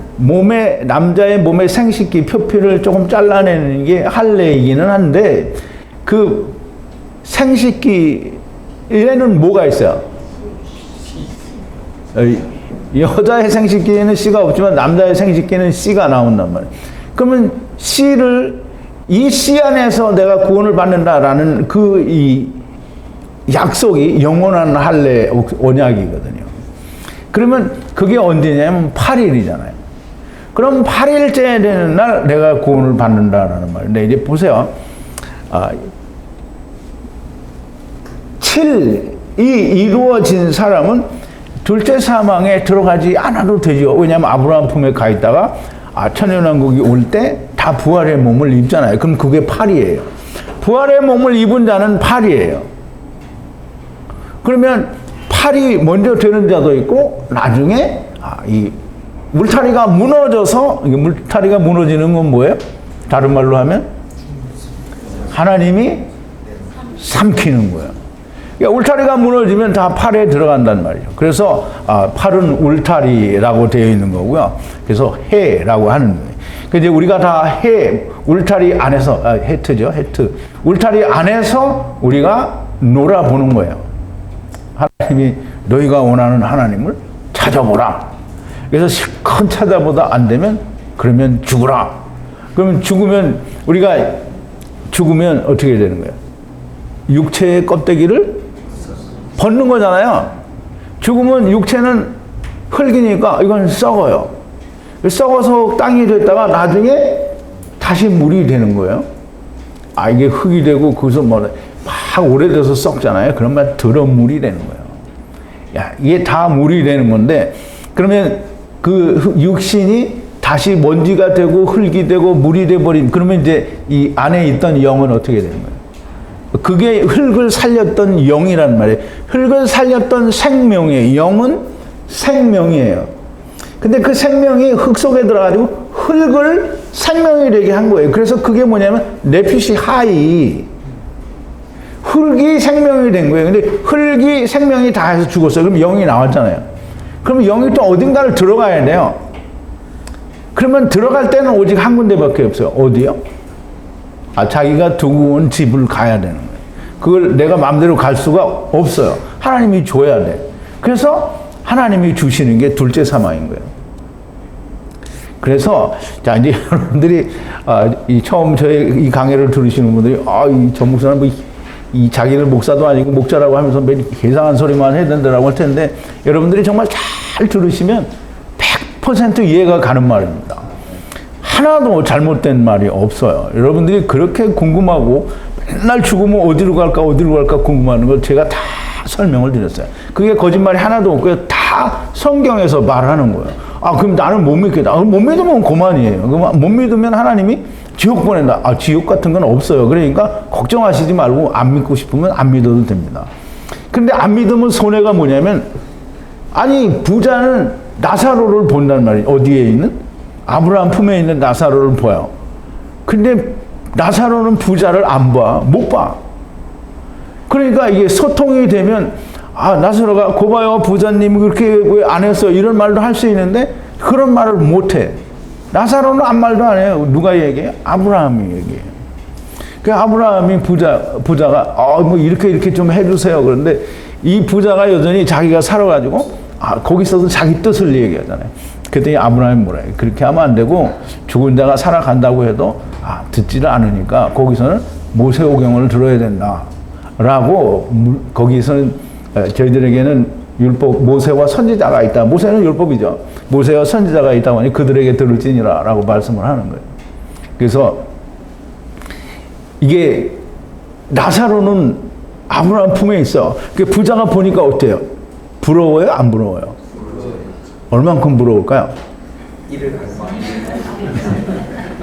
남자의 몸의 생식기 표피를 조금 잘라내는 게 할례이기는 한데 그 생식기에는 뭐가 있어요? 여자의 생식기에는 C가 없지만 남자의 생식기에는 C가 나온단 말이에요. 그러면 이 C 안에서 내가 구원을 받는다라는 이 약속이 영원한 할례 언약이거든요. 그러면 그게 언제냐면 8일이잖아요. 그럼 8일째 되는 날 내가 구원을 받는다라는 말이에요. 근데 이제 보세요. 7이 이루어진 사람은 둘째 사망에 들어가지 않아도 되죠. 왜냐하면 아브라함 품에 가 있다가 천년왕국이 올 때 다 부활의 몸을 입잖아요. 그럼 그게 8이에요. 부활의 몸을 입은 자는 8이에요. 그러면 8이 먼저 되는 자도 있고 나중에 이 물타리가 무너져서, 이게 물타리가 무너지는 건 뭐예요? 다른 말로 하면 하나님이 삼키는 거예요. 그러니까 울타리가 무너지면 다 8에 들어간단 말이에요. 그래서 8은 울타리라고 되어 있는 거고요. 그래서 해라고 하는 거예요. 그래서 우리가 다 울타리 안에서, 해트죠, 해트. 울타리 안에서 우리가 놀아보는 거예요. 하나님이 너희가 원하는 하나님을 찾아보라. 그래서 실컷 찾아보다 안 되면 그러면 죽으라. 그러면 우리가 죽으면 어떻게 되는 거예요? 육체의 껍데기를 벗는 거잖아요. 죽으면 육체는 흙이니까 이건 썩어요. 썩어서 땅이 됐다가 나중에 다시 물이 되는 거예요. 이게 흙이 되고 거기서 막 오래돼서 썩잖아요. 그러면 더러운 물이 되는 거예요. 이게 다 물이 되는 건데, 그러면 그 육신이 다시 먼지가 되고 흙이 되고 물이 돼버린, 그러면 이제 이 안에 있던 영은 어떻게 되는 거예요? 그게 흙을 살렸던 영이란 말이에요. 흙을 살렸던 생명이에요. 영은 생명이에요. 근데 그 생명이 흙 속에 들어가지고 흙을 생명이 되게 한 거예요. 그래서 그게 뭐냐면 네피시 하이. 흙이 생명이 된 거예요. 근데 흙이 생명이 다 해서 죽었어요. 그럼 영이 나왔잖아요. 그럼 영이 또 어딘가를 들어가야 돼요. 그러면 들어갈 때는 오직 한 군데밖에 없어요. 어디요? 자기가 두고 온 집을 가야 되는 거예요. 그걸 내가 마음대로 갈 수가 없어요. 하나님이 줘야 돼. 그래서 하나님이 주시는 게 둘째 사망인 거예요. 그래서 자 이제 여러분들이 처음 저의 이 강의를 들으시는 분들이 저 목사는 이 자기를 목사도 아니고 목자라고 하면서 매일 이상한 소리만 해야 된다라고 할 텐데, 여러분들이 정말 잘 들으시면 100% 이해가 가는 말입니다. 하나도 잘못된 말이 없어요. 여러분들이 그렇게 궁금하고 맨날 죽으면 어디로 갈까 궁금하는 걸 제가 다 설명을 드렸어요. 그게 거짓말이 하나도 없고요. 다 성경에서 말하는 거예요. 그럼 나는 못 믿겠다. 못 믿으면 그만이에요. 그럼 못 믿으면 하나님이 지옥 보낸다. 지옥 같은 건 없어요. 그러니까 걱정하시지 말고 안 믿고 싶으면 안 믿어도 됩니다. 근데 안 믿으면 손해가 뭐냐면, 부자는 나사로를 본단 말이에요. 어디에 있는? 아브라함 품에 있는 나사로를 봐요. 근데 나사로는 부자를 안 봐. 못 봐. 그러니까 이게 소통이 되면, 나사로가 고봐요, 부자님이 그렇게 왜 안 했어? 이런 말도 할 수 있는데 그런 말을 못 해. 나사로는 아무 말도 안 해요. 누가 얘기해요? 아브라함이 얘기해요. 그 아브라함이 부자가 이렇게 좀 해주세요. 그런데 이 부자가 여전히 자기가 살아가지고 거기서도 자기 뜻을 얘기하잖아요. 그랬더니 아브라함이 뭐라 해요? 그렇게 하면 안 되고 죽은 자가 살아간다고 해도 듣지를 않으니까 거기서는 모세오경을 들어야 된다. 라고 거기서는 저희들에게는 율법, 모세와 선지자가 있다. 모세는 율법이죠. 모세와 선지자가 있다 보니 그들에게 들을지니라 라고 말씀을 하는 거예요. 그래서 이게 나사로는 아브라함 품에 있어. 그 부자가 보니까 어때요? 부러워요? 안 부러워요? 얼만큼 부러울까요?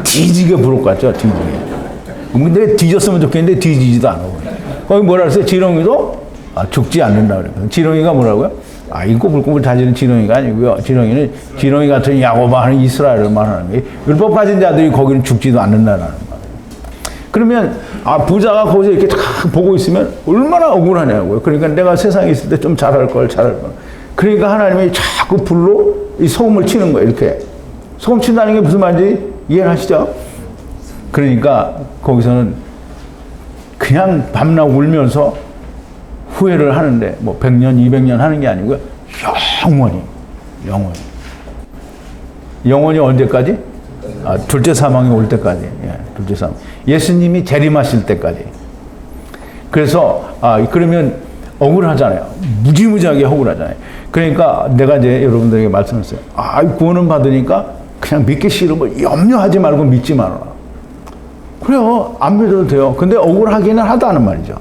뒤지게 부러울 것 같죠? 뒤지게. 근데 뒤졌으면 좋겠는데 뒤지지도 않아. 거기 뭐라 그랬어요? 지렁이도 죽지 않는다 그랬거든요. 지렁이가 뭐라고요? 이 꼬불꼬불 다지는 지렁이가 아니고요. 지렁이는 지렁이 같은 야고바하는 이스라엘을 말하는 거예요. 율법 가진 자들이 거기는 죽지도 않는다라는 말이에요. 그러면 부자가 거기서 이렇게 딱 보고 있으면 얼마나 억울하냐고요. 그러니까 내가 세상에 있을 때 좀 잘할 걸. 그러니까 하나님이 자꾸 불로 이 소금을 치는 거예요. 이렇게 소금 친다는 게 무슨 말인지 이해하시죠? 그러니까 거기서는 그냥 밤낮 울면서 후회를 하는데 100년, 200년 하는 게 아니고요. 영원히. 영원히 언제까지? 둘째 사망이 올 때까지. 둘째 사망. 예수님이 재림하실 때까지. 그래서, 그러면 억울하잖아요. 무지무지하게 억울하잖아요. 그러니까 내가 이제 여러분들에게 말씀했어요. 구원은 받으니까 그냥 믿기 싫으면 염려하지 말고 믿지 말아라. 그래요. 안 믿어도 돼요. 근데 억울하기는 하다는 말이죠.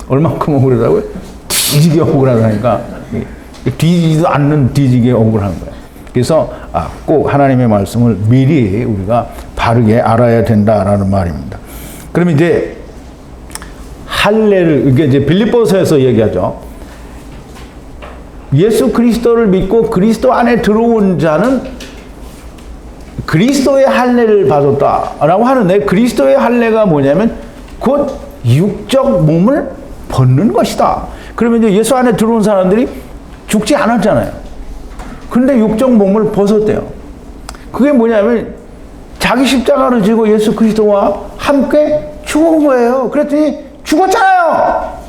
얼만큼 억울하다고요? 뒤지게 억울하다니까. 뒤지지도 않는 뒤지게 억울한 거예요. 그래서 꼭 하나님의 말씀을 미리 우리가 바르게 알아야 된다라는 말입니다. 그럼 이제 할례를, 이게 이제 빌립보서에서 얘기하죠. 예수 그리스도를 믿고 그리스도 안에 들어온 자는 그리스도의 할례를 받았다라고 하는데, 그리스도의 할례가 뭐냐면 곧 육적 몸을 벗는 것이다. 그러면 이제 예수 안에 들어온 사람들이 죽지 않았잖아요. 그런데 육적 몸을 벗었대요. 그게 뭐냐면 자기 십자가를 지고 예수 그리스도와 함께 죽은 거예요. 그랬더니 죽었잖아요.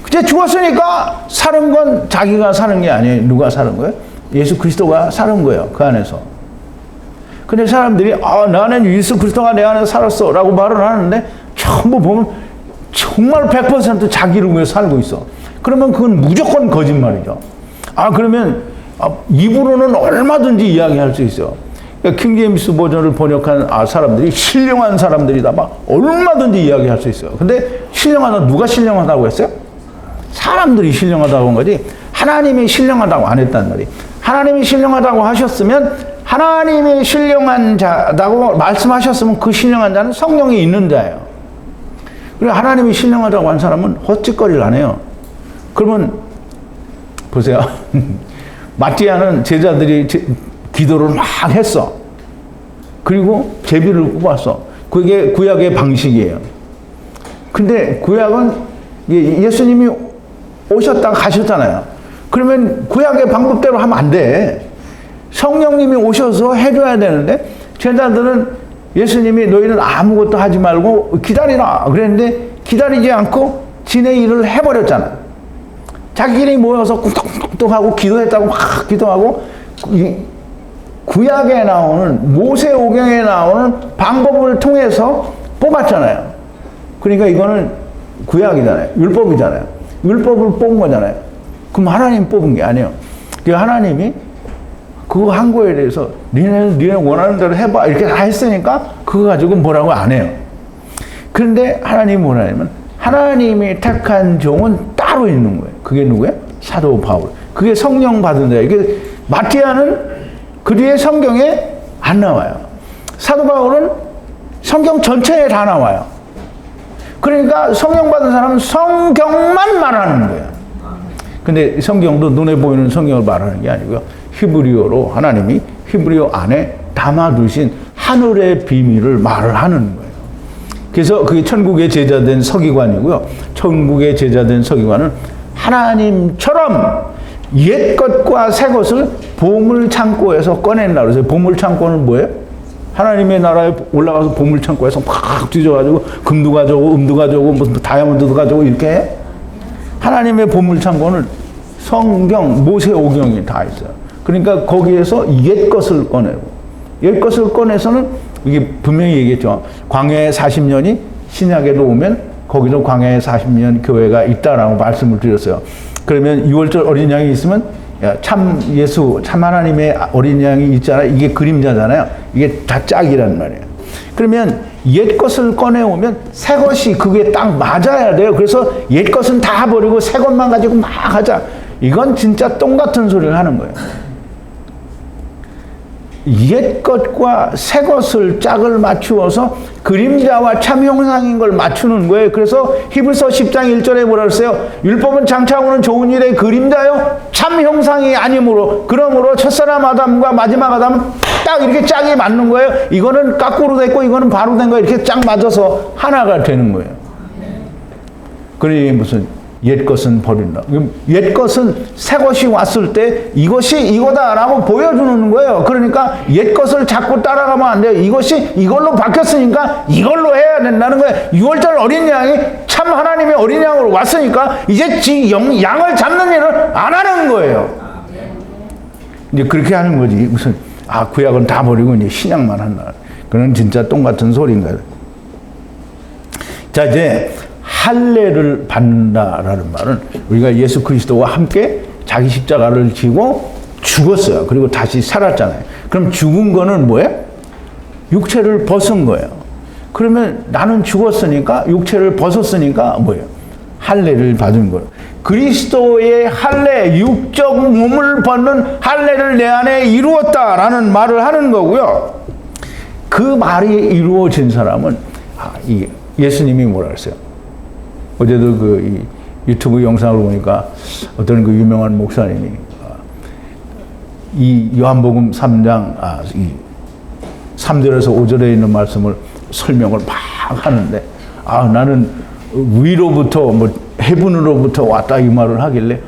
이제 죽었으니까 사는 건 자기가 사는 게 아니에요. 누가 사는 거예요? 예수 그리스도가 사는 거예요. 그 안에서. 근데 사람들이 나는 예수 그리스도가 내 안에 살았어 라고 말을 하는데, 전부 보면 정말 100% 자기를 위해 살고 있어. 그러면 그건 무조건 거짓말이죠. 그러면 입으로는 얼마든지 이야기할 수 있어요. 그러니까 킹제임스 버전을 번역한 사람들이 신령한 사람들이다 막 얼마든지 이야기할 수 있어요. 근데 신령하다, 누가 신령하다고 했어요? 사람들이 신령하다고 한 거지 하나님이 신령하다고 안 했단 말이에요. 하나님이 신령하다고 하셨으면, 하나님이 신령한 자라고 말씀하셨으면 그 신령한 자는 성령이 있는 자예요. 그리고 하나님이 신령하다고 한 사람은 헛짓거리를 안 해요. 그러면 보세요. 마띠아는 제자들이 기도를 막 했어. 그리고 제비를 뽑았어. 그게 구약의 방식이에요. 근데 구약은 예수님이 오셨다가 가셨잖아요. 그러면 구약의 방법대로 하면 안 돼. 성령님이 오셔서 해줘야 되는데, 제자들은 예수님이 너희는 아무것도 하지 말고 기다리라 그랬는데 기다리지 않고 지네 일을 해버렸잖아. 자기들이 모여서 꾹꾹꾹하고 기도했다고 막 기도하고, 구약에 나오는 모세오경에 나오는 방법을 통해서 뽑았잖아요. 그러니까 이거는 구약이잖아요. 율법이잖아요. 율법을 뽑은 거잖아요. 그럼 하나님 뽑은 게 아니에요. 하나님이 그거 한 거에 대해서 니네 원하는 대로 해봐 이렇게 다 했으니까 그거 가지고 뭐라고 안 해요. 그런데 하나님이 뭐냐면 하나님이 택한 종은 따로 있는 거예요. 그게 누구예요? 사도 바울. 그게 성령 받은 자예요. 이게 마티아는 그 뒤에 성경에 안 나와요. 사도 바울은 성경 전체에 다 나와요. 그러니까 성령 받은 사람은 성경만 말하는 거예요. 근데 성경도 눈에 보이는 성경을 말하는 게 아니고요. 히브리어로 하나님이 히브리어 안에 담아두신 하늘의 비밀을 말을 하는 거예요. 그래서 그게 천국의 제자된 서기관이고요. 천국의 제자된 서기관은 하나님처럼 옛 것과 새 것을 보물창고에서 꺼낸다 그래서 보물창고는 뭐예요? 하나님의 나라에 올라가서 보물창고에서 막 뒤져가지고 금도 가져오고 음도 가져오고 무슨 다이아몬드도 가져오고 이렇게 해? 하나님의 보물창고는 성경, 모세오경이 다 있어요. 그러니까 거기에서 옛 것을 꺼내고, 옛 것을 꺼내서는 이게 분명히 얘기했죠. 광야의 40년이 신약에도 오면 거기도 광야의 40년 교회가 있다라고 말씀을 드렸어요. 그러면 6월절 어린 양이 있으면 참 예수, 참 하나님의 어린 양이 있잖아요. 이게 그림자잖아요. 이게 다 짝이란 말이에요. 그러면 옛 것을 꺼내오면 새 것이 그게 딱 맞아야 돼요. 그래서 옛 것은 다 버리고 새 것만 가지고 막 하자. 이건 진짜 똥 같은 소리를 하는 거예요. 옛 것과 새 것을 짝을 맞추어서 그림자와 참 형상인 걸 맞추는 거예요. 그래서 히브리서 10장 1절에 뭐라 그랬어요? 율법은 장차 오는 좋은 일의 그림자요 참 형상이 아니므로, 그러므로 첫사람 아담과 마지막 아담은 딱 이렇게 짝이 맞는 거예요. 이거는 거꾸로 됐고 이거는 바로 된 거예요. 이렇게 짝 맞아서 하나가 되는 거예요. 그러니 무슨 옛 것은 버린다. 옛 것은 새 것이 왔을 때 이것이 이거다라고 보여주는 거예요. 그러니까 옛 것을 자꾸 따라가면 안 돼요. 이것이 이걸로 바뀌었으니까 이걸로 해야 된다는 거예요. 6월절 어린 양이 참 하나님의 어린 양으로 왔으니까 이제 양을 잡는 일을 안 하는 거예요. 이제 그렇게 하는 거지. 무슨 구약은 다 버리고 이제 신약만 한다. 그건 진짜 똥 같은 소리인 거예요. 자, 이제 할례를 받는다라는 말은 우리가 예수 그리스도와 함께 자기 십자가를 지고 죽었어요. 그리고 다시 살았잖아요. 그럼 죽은 거는 뭐예요? 육체를 벗은 거예요. 그러면 나는 죽었으니까, 육체를 벗었으니까 뭐예요? 할례를 받은 거예요. 그리스도의 할례, 육적 몸을 벗는 할례를 내 안에 이루었다라는 말을 하는 거고요. 그 말이 이루어진 사람은 예수님이 뭐라 그랬어요? 어제도 그 유튜브 영상을 보니까 어떤 그 유명한 목사님이 이 요한복음 3장 3절에서 5절에 있는 말씀을 설명을 막 하는데 나는 위로부터 해분으로부터 왔다 이 말을 하길래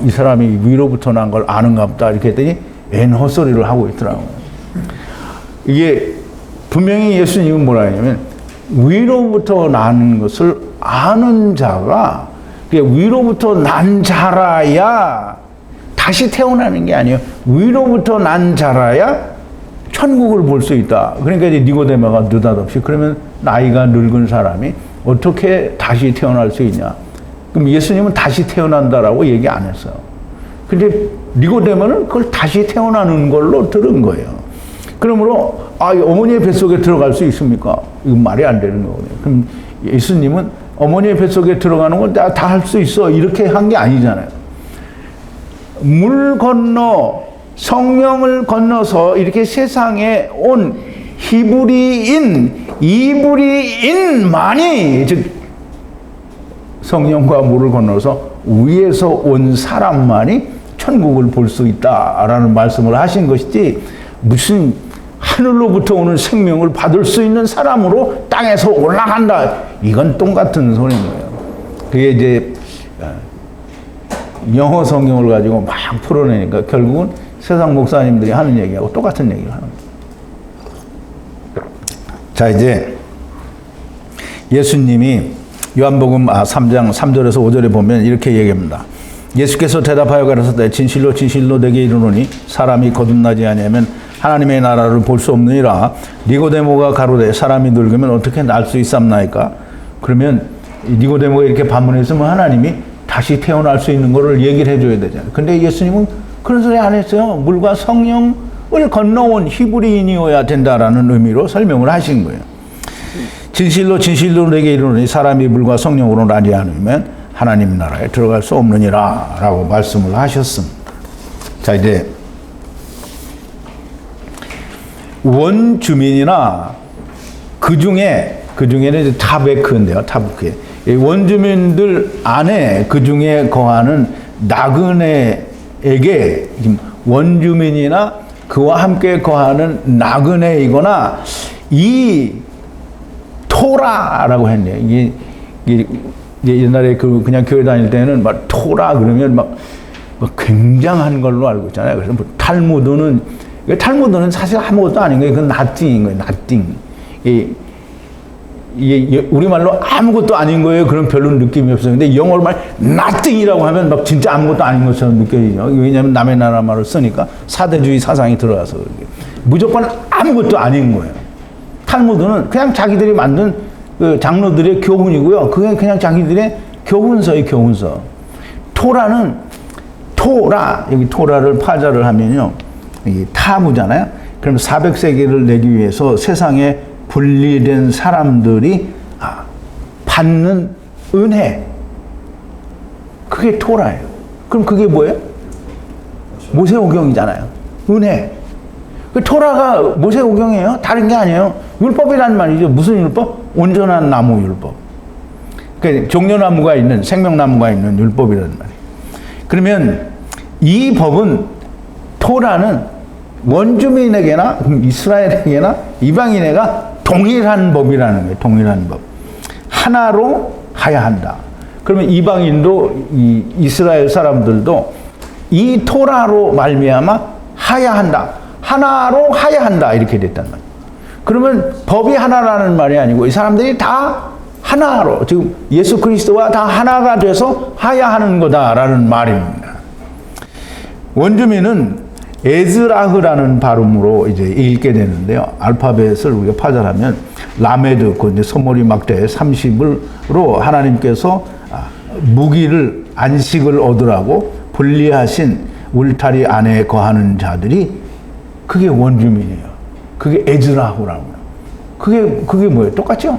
이 사람이 위로부터 난 걸 아는가 보다 이렇게 했더니 웬 헛소리를 하고 있더라고요. 이게 분명히 예수님은 뭐라 하냐면 위로부터 나는 것을 아는 자가 위로부터 난 자라야 다시 태어나는 게 아니에요. 위로부터 난 자라야 천국을 볼 수 있다. 그러니까 이제 니고데모가 느닷없이 그러면 나이가 늙은 사람이 어떻게 다시 태어날 수 있냐. 그럼 예수님은 다시 태어난다라고 얘기 안 했어요. 근데 니고데모는 그걸 다시 태어나는 걸로 들은 거예요. 그러므로 어머니의 뱃속에 들어갈 수 있습니까? 이건 말이 안 되는 거거든요. 그럼 예수님은 어머니의 뱃속에 들어가는 건 다 할 수 있어 이렇게 한 게 아니잖아요. 물 건너 성령을 건너서 이렇게 세상에 온 이브리인만이 즉 성령과 물을 건너서 위에서 온 사람만이 천국을 볼 수 있다라는 말씀을 하신 것이지 무슨 하늘로부터 오는 생명을 받을 수 있는 사람으로 땅에서 올라간다. 이건 똥 같은 소리인 거예요. 그게 이제 영어 성경을 가지고 막 풀어내니까 결국은 세상 목사님들이 하는 얘기하고 똑같은 얘기를 하는 거예요. 자, 이제 예수님이 요한복음 3장 3절에서 5절에 보면 이렇게 얘기합니다. 예수께서 대답하여 가라사대 진실로 진실로 내게 이르노니 사람이 거듭나지 아니하면 하나님의 나라를 볼 수 없느니라. 니고데모가 가로되 사람이 늙으면 어떻게 날 수 있삼나이까? 그러면 니고데모가 이렇게 반문했으면 하나님이 다시 태어날 수 있는 거를 얘기를 해줘야 되잖아요. 근데 예수님은 그런 소리 안 했어요. 물과 성령을 건너온 히브리인이어야 된다라는 의미로 설명을 하신 거예요. 진실로 진실로 내게 이르노니 사람이 물과 성령으로 나지 않으면 하나님 나라에 들어갈 수 없느니라 라고 말씀을 하셨습니다. 자, 이제 원주민이나 그중에는 이제 타베크인데요. 타베크. 원주민들 안에 그중에 거하는 나그네에게 원주민이나 그와 함께 거하는 나그네이거나 이 토라라고 했네요. 이게 옛날에 그냥 교회 다닐 때는 막 토라 그러면 막 굉장한 걸로 알고 있잖아요. 그래서 뭐 탈무드는 사실 아무것도 아닌 거예요. 그건 nothing인 거예요. nothing. 이게 우리말로 아무것도 아닌 거예요. 그런 별로 느낌이 없어요. 근데 영어로 말 nothing이라고 하면 막 진짜 아무것도 아닌 것처럼 느껴지죠. 왜냐하면 남의 나라 말을 쓰니까 사대주의 사상이 들어가서 그렇게. 무조건 아무것도 아닌 거예요. 탈무드는 그냥 자기들이 만든 그 장로들의 교훈이고요. 그게 그냥 자기들의 교훈서예요. 교훈서. 토라는 여기 토라를 파자를 하면요. 이 타부잖아요. 그럼 400세계를 내기 위해서 세상에 분리된 사람들이 받는 은혜. 그게 토라예요. 그럼 그게 뭐예요? 모세오경이잖아요. 은혜. 그 토라가 모세오경이에요. 다른 게 아니에요. 율법이란 말이죠. 무슨 율법? 온전한 나무 율법. 그러니까 종려나무가 있는, 생명나무가 있는 율법이란 말이에요. 그러면 이 법은, 토라는 원주민에게나 이스라엘에게나 이방인에게 동일한 법이라는 거예요. 동일한 법. 하나로 하야 한다. 그러면 이방인도 이 이스라엘 사람들도 이 토라로 말미암아 하야한다. 하나로 하야한다. 이렇게 됐단 말이에요. 그러면 법이 하나라는 말이 아니고 이 사람들이 다 하나로, 지금 예수 그리스도와 다 하나가 돼서 하야하는 거다라는 말입니다. 원주민은 에즈라흐라는 발음으로 이제 읽게 되는데요. 알파벳을 우리가 파절하면 라메드, 그 이제 소머리 막대 30으로 하나님께서 무기를, 안식을 얻으라고 분리하신 울타리 안에 거하는 자들이 그게 원주민이에요. 그게 에즈라후라고요. 그게 뭐예요? 똑같죠?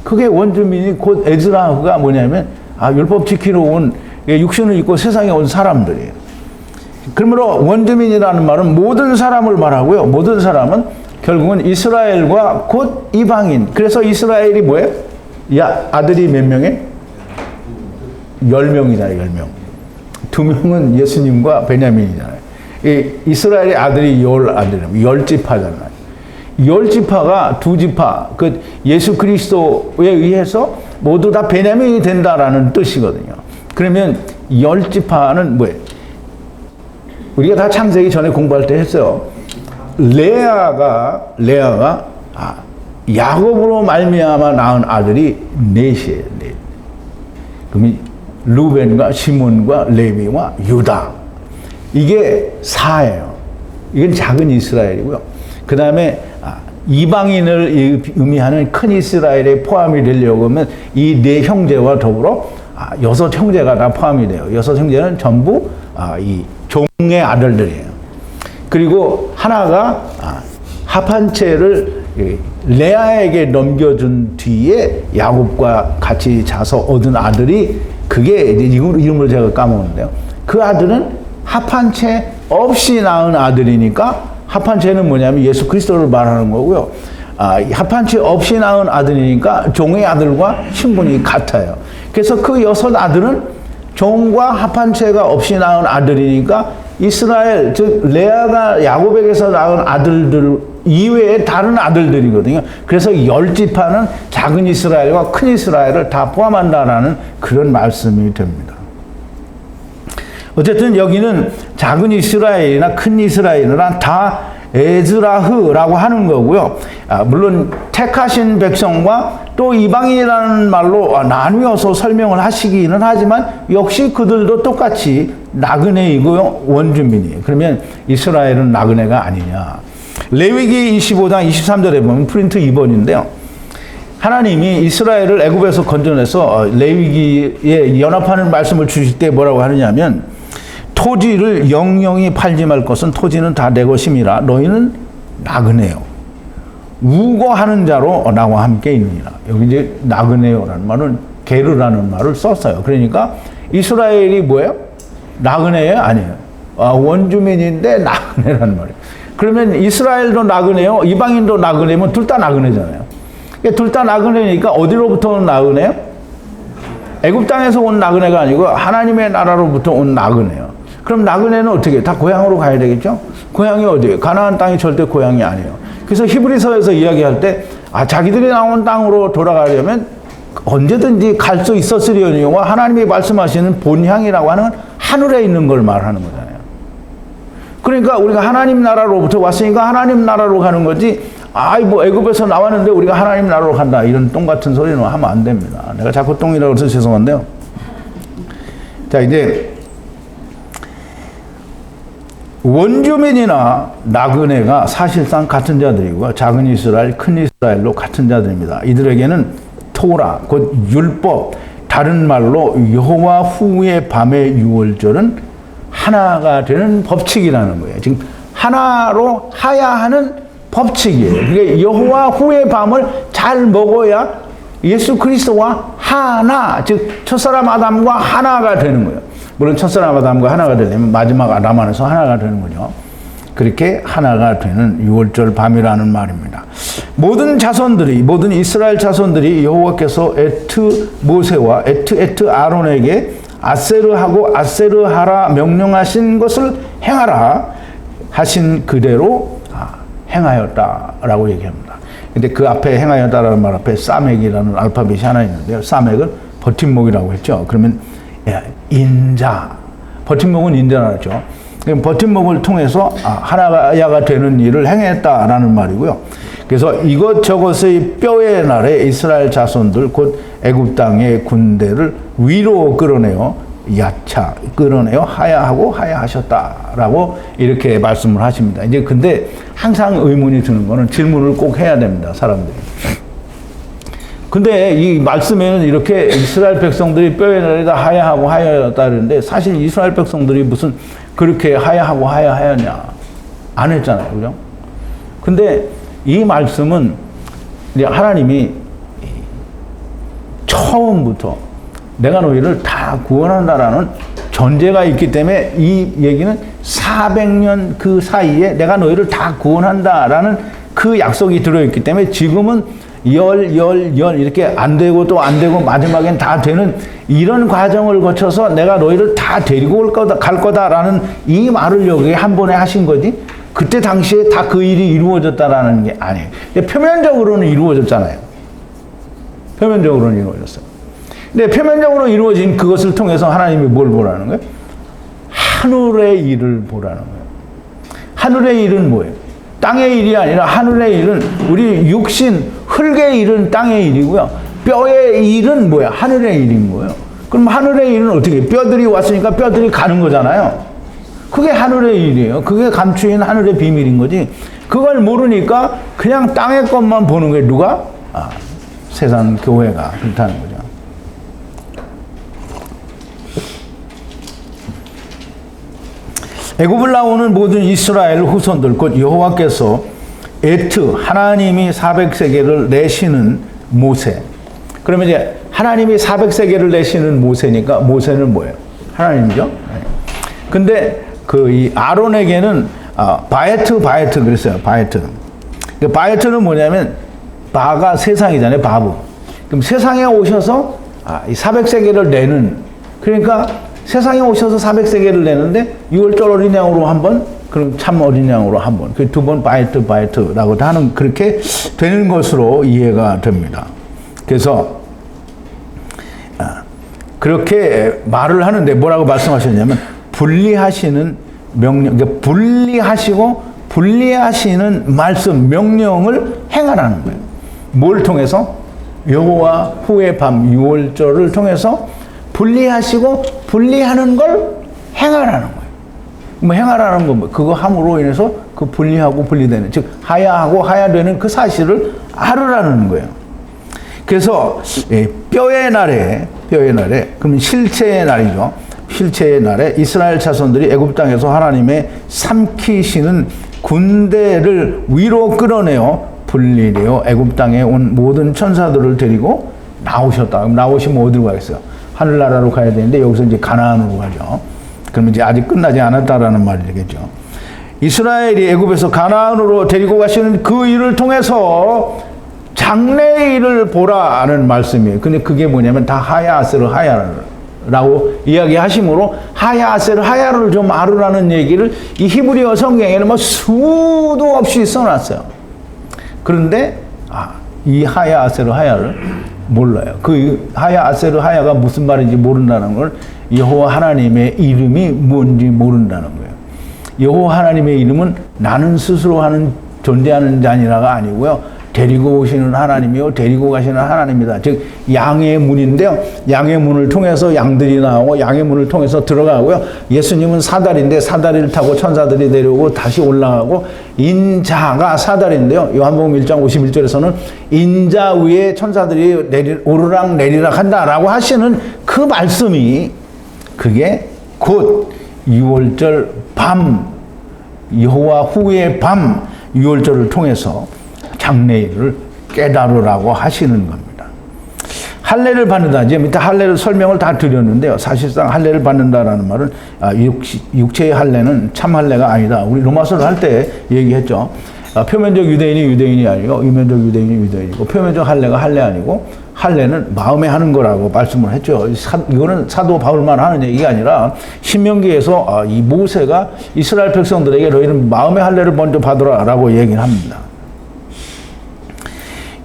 그게 원주민이 곧 에즈라후가 뭐냐면 율법 지키러 온, 육신을 입고 세상에 온 사람들이에요. 그러므로 원주민이라는 말은 모든 사람을 말하고요. 모든 사람은 결국은 이스라엘과 곧 이방인. 그래서 이스라엘이 뭐예요? 아들이 몇 명에? 10명이잖아요. 10명. 2명은 예수님과 베냐민이잖아요. 이스라엘의 아들이 10아들이라면 10지파잖아요. 10지파가 2지파, 그 예수 그리스도에 의해서 모두 다 베냐민이 된다라는 뜻이거든요. 그러면 10지파는 뭐예요? 우리가 다 창세기 전에 공부할 때 했어요. 레아가 야곱으로 말미암아 낳은 아들이 넷이에요. 넷. 그럼 루벤과 시몬과 레위와 유다. 이게 4예요. 이건 작은 이스라엘이고요. 그 다음에 이방인을 의미하는 큰 이스라엘에 포함이 되려고 하면 이 네 형제와 더불어 6 형제가 다 포함이 돼요. 6 형제는 전부 이 종의 아들들이에요. 그리고 하나가 합한 채를 레아에게 넘겨준 뒤에 야곱과 같이 자서 얻은 아들이, 그게 이름을 제가 까먹었는데요. 그 아들은 합한 채 없이 낳은 아들이니까, 합한 채는 뭐냐면 예수 그리스도를 말하는 거고요. 합한 채 없이 낳은 아들이니까 종의 아들과 신분이 같아요. 그래서 그 6 아들은 종과 합한 채가 없이 낳은 아들이니까 이스라엘, 즉 레아가 야곱에게서 낳은 아들들 이외에 다른 아들들이거든요. 그래서 10지파는 작은 이스라엘과 큰 이스라엘을 다 포함한다라는 그런 말씀이 됩니다. 어쨌든 여기는 작은 이스라엘이나 큰 이스라엘이나 다 에즈라흐라고 하는 거고요. 물론 택하신 백성과 또 이방인이라는 말로 나누어서 설명을 하시기는 하지만 역시 그들도 똑같이 나그네이고요, 원주민이에요. 그러면 이스라엘은 나그네가 아니냐. 레위기 25장 23절에 보면 프린트 2번인데요. 하나님이 이스라엘을 애굽에서 건져내서 레위기에 연합하는 말씀을 주실 때 뭐라고 하느냐면, 토지를 영영히 팔지 말 것은 토지는 다 내 것임이라 너희는 나그네요. 우거하는 자로 나와 함께 있느니라. 여기 이제 나그네요라는 말은 게르라는 말을 썼어요. 그러니까 이스라엘이 뭐예요? 나그네예요? 아니에요. 원주민인데 나그네라는 말이에요. 그러면 이스라엘도 나그네요? 이방인도 나그네면 둘 다 나그네잖아요. 둘 다 나그네니까 어디로부터 온 나그네요? 애굽 땅에서 온 나그네가 아니고 하나님의 나라로부터 온 나그네요. 그럼 나그네는 어떻게 해요? 다 고향으로 가야 되겠죠? 고향이 어디예요? 가나안 땅이 절대 고향이 아니에요. 그래서 히브리서에서 이야기할 때 자기들이 나온 땅으로 돌아가려면 언제든지 갈 수 있었으려니와 하나님이 말씀하시는 본향이라고 하는 하늘에 있는 걸 말하는 거잖아요. 그러니까 우리가 하나님 나라로부터 왔으니까 하나님 나라로 가는 거지, 뭐 애굽에서 나왔는데 우리가 하나님 나라로 간다, 이런 똥 같은 소리는 하면 안 됩니다. 내가 자꾸 똥이라고 해서 죄송한데요. 자, 이제 원주민이나 나그네가 사실상 같은 자들이고 작은 이스라엘, 큰 이스라엘로 같은 자들입니다. 이들에게는 토라, 곧 율법, 다른 말로 여호와 후의 밤의 유월절은 하나가 되는 법칙이라는 거예요. 지금 하나로 하야하는 법칙이에요. 그게 여호와 후의 밤을 잘 먹어야 예수 그리스도와 하나, 즉 첫사람 아담과 하나가 되는 거예요. 물론 첫사람 아담과 하나가 되려면 마지막 아담 안에서 하나가 되는 거죠. 그렇게 하나가 되는 유월절 밤이라는 말입니다. 모든 이스라엘 자손들이 여호와께서 에트 모세와 에트 아론에게 아세르하고 아세르하라 명령하신 것을 행하라 하신 그대로 행하였다라고 얘기합니다. 근데 그 앞에 행하였다라는 말 앞에 사맥이라는 알파벳이 하나 있는데요. 사맥은 버팀목이라고 했죠. 그러면 인자, 버팀목은 인자라죠. 버팀목을 통해서 하나가 되는 일을 행했다라는 말이고요. 그래서 이것저것의 뼈의 날에 이스라엘 자손들 곧 애굽 땅의 군대를 위로 끌어내어 야차 끌어내어 하야하고 하야하셨다라고 이렇게 말씀을 하십니다. 이제 근데 항상 의문이 드는 거는 질문을 꼭 해야 됩니다, 사람들이. 근데 이 말씀에는 이렇게 이스라엘 백성들이 뼈의 날에다 하야하고 하야하였다 그러는데 사실 이스라엘 백성들이 무슨 그렇게 하야하고 하야하였냐? 안 했잖아요, 그죠? 근데 이 말씀은 하나님이 처음부터 내가 너희를 다 구원한다라는 전제가 있기 때문에 이 얘기는 400년 그 사이에 내가 너희를 다 구원한다라는 그 약속이 들어있기 때문에 지금은 열 이렇게 안 되고 또 안 되고 마지막엔 다 되는 이런 과정을 거쳐서 내가 너희를 다 데리고 갈 거다라는 이 말을 여기에 한 번에 하신 거지 그때 당시에 다 그 일이 이루어졌다라는 게 아니에요. 표면적으로는 이루어졌잖아요. 표면적으로는 이루어졌어요. 근데 표면적으로 이루어진 그것을 통해서 하나님이 뭘 보라는 거예요? 하늘의 일을 보라는 거예요. 하늘의 일은 뭐예요? 땅의 일이 아니라 하늘의 일은 우리 육신, 흙의 일은 땅의 일이고요. 뼈의 일은 뭐야? 하늘의 일인 거예요. 그럼 하늘의 일은 어떻게 해요? 뼈들이 왔으니까 뼈들이 가는 거잖아요. 그게 하늘의 일이에요. 그게 감추인 하늘의 비밀인 거지. 그걸 모르니까 그냥 땅의 것만 보는 거예요. 누가? 세상 교회가 그렇다는 거죠. 애굽을 나오는 모든 이스라엘 후손들 곧 여호와께서 하나님이 400세계를 내시는 모세. 그러면 이제 하나님이 400세계를 내시는 모세니까 모세는 뭐예요? 하나님이죠. 근데 이 아론에게는 바에트 그랬어요. 바에트는 뭐냐면 바가 세상이잖아요. 바브. 그럼 세상에 오셔서 이 400세계를 내는 그러니까 세상에 오셔서 400세계를 내는데 6월절 어린 양으로 한 번, 그럼 참 어린 양으로 한 번, 그 두 번 바에트라고 하는 그렇게 되는 것으로 이해가 됩니다. 그래서 그렇게 말을 하는데 뭐라고 말씀하셨냐면 분리하시는 명령, 그러니까 분리하시는 말씀, 명령을 행하라는 거예요. 뭘 통해서? 여호와 후의 밤 6월절을 통해서 분리하시고 분리하는 걸 행하라는 거예요. 뭐 행하라는 건 뭐 그거 함으로 인해서 그 분리하고 분리되는 즉 하야하고 하야되는 그 사실을 알으라는 거예요. 그래서 뼈의 날에 그러면 실체의 날이죠. 실체의 날에 이스라엘 자손들이 애굽 땅에서 하나님의 삼키시는 군대를 위로 끌어내어 분리되어 애굽 땅에 온 모든 천사들을 데리고 나오셨다. 그럼 나오시면 어디로 가겠어요? 하늘나라로 가야 되는데 여기서 이제 가나안으로 가죠. 그러면 이제 아직 끝나지 않았다라는 말이 되겠죠. 이스라엘이 애굽에서 가나안으로 데리고 가시는 그 일을 통해서 장래의 일을 보라는 말씀이에요. 근데 그게 뭐냐면 다 하야아세르 하야라고 이야기하시므로 하야아세르 하야를 좀 알으라는 얘기를 이 히브리어 성경에는 뭐 수도 없이 써놨어요. 그런데 이 하야아세르 하야를 몰라요. 그 하야아세르 하야가 무슨 말인지 모른다는 걸 여호와 하나님의 이름이 뭔지 모른다는 거예요. 여호와 하나님의 이름은 나는 스스로 존재하는 자니라가 아니고요. 데리고 오시는 하나님이요, 데리고 가시는 하나님이다. 즉 양의 문인데요. 양의 문을 통해서 양들이 나오고 양의 문을 통해서 들어가고요. 예수님은 사다리인데 사다리를 타고 천사들이 내려오고 다시 올라가고 인자가 사다리인데요. 요한복음 1장 51절에서는 인자 위에 천사들이 오르락 내리락 한다라고 하시는 그 말씀이 그게 곧 6월절 밤 여호와 후의 밤 6월절을 통해서 장래일을 깨달으라고 하시는 겁니다. 할례를 받는다. 이제 밑에 할례를 설명을 다 드렸는데요. 사실상 할례를 받는다라는 말은 육체의 할례는 참 할례가 아니다. 우리 로마서를 할 때 얘기했죠. 표면적 유대인이 아니고 이면적 유대인이 유대인이고 표면적 할례가 할례 아니고 할례는 마음에 하는 거라고 말씀을 했죠. 이거는 사도 바울만 하는 얘기가 아니라 신명기에서 이 모세가 이스라엘 백성들에게 너희는 마음의 할례를 먼저 받으라라고 얘기를 합니다.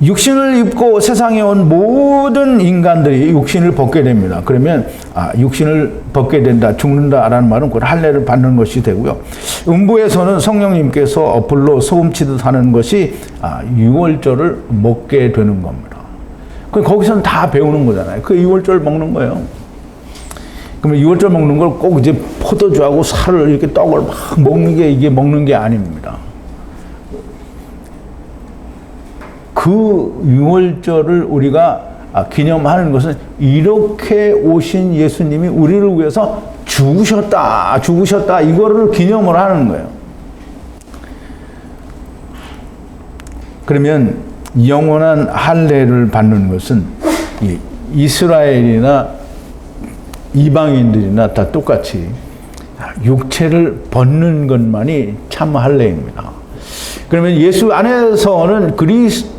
육신을 입고 세상에 온 모든 인간들이 육신을 벗게 됩니다. 그러면 육신을 벗게 된다, 죽는다라는 말은 곧 할례를 받는 것이 되고요. 음부에서는 성령님께서 불로 소금치듯 하는 것이 유월절을 먹게 되는 겁니다. 거기서는 다 배우는 거잖아요. 그 유월절 먹는 거예요. 그러면 유월절 먹는 걸 꼭 이제 포도주하고 살을 이렇게 떡을 막 먹는 게 이게 먹는 게 아닙니다. 그 유월절을 우리가 기념하는 것은 이렇게 오신 예수님이 우리를 위해서 죽으셨다 이거를 기념을 하는 거예요. 그러면 영원한 할례를 받는 것은 이스라엘이나 이방인들이나 다 똑같이 육체를 벗는 것만이 참 할례입니다. 그러면 예수 안에서는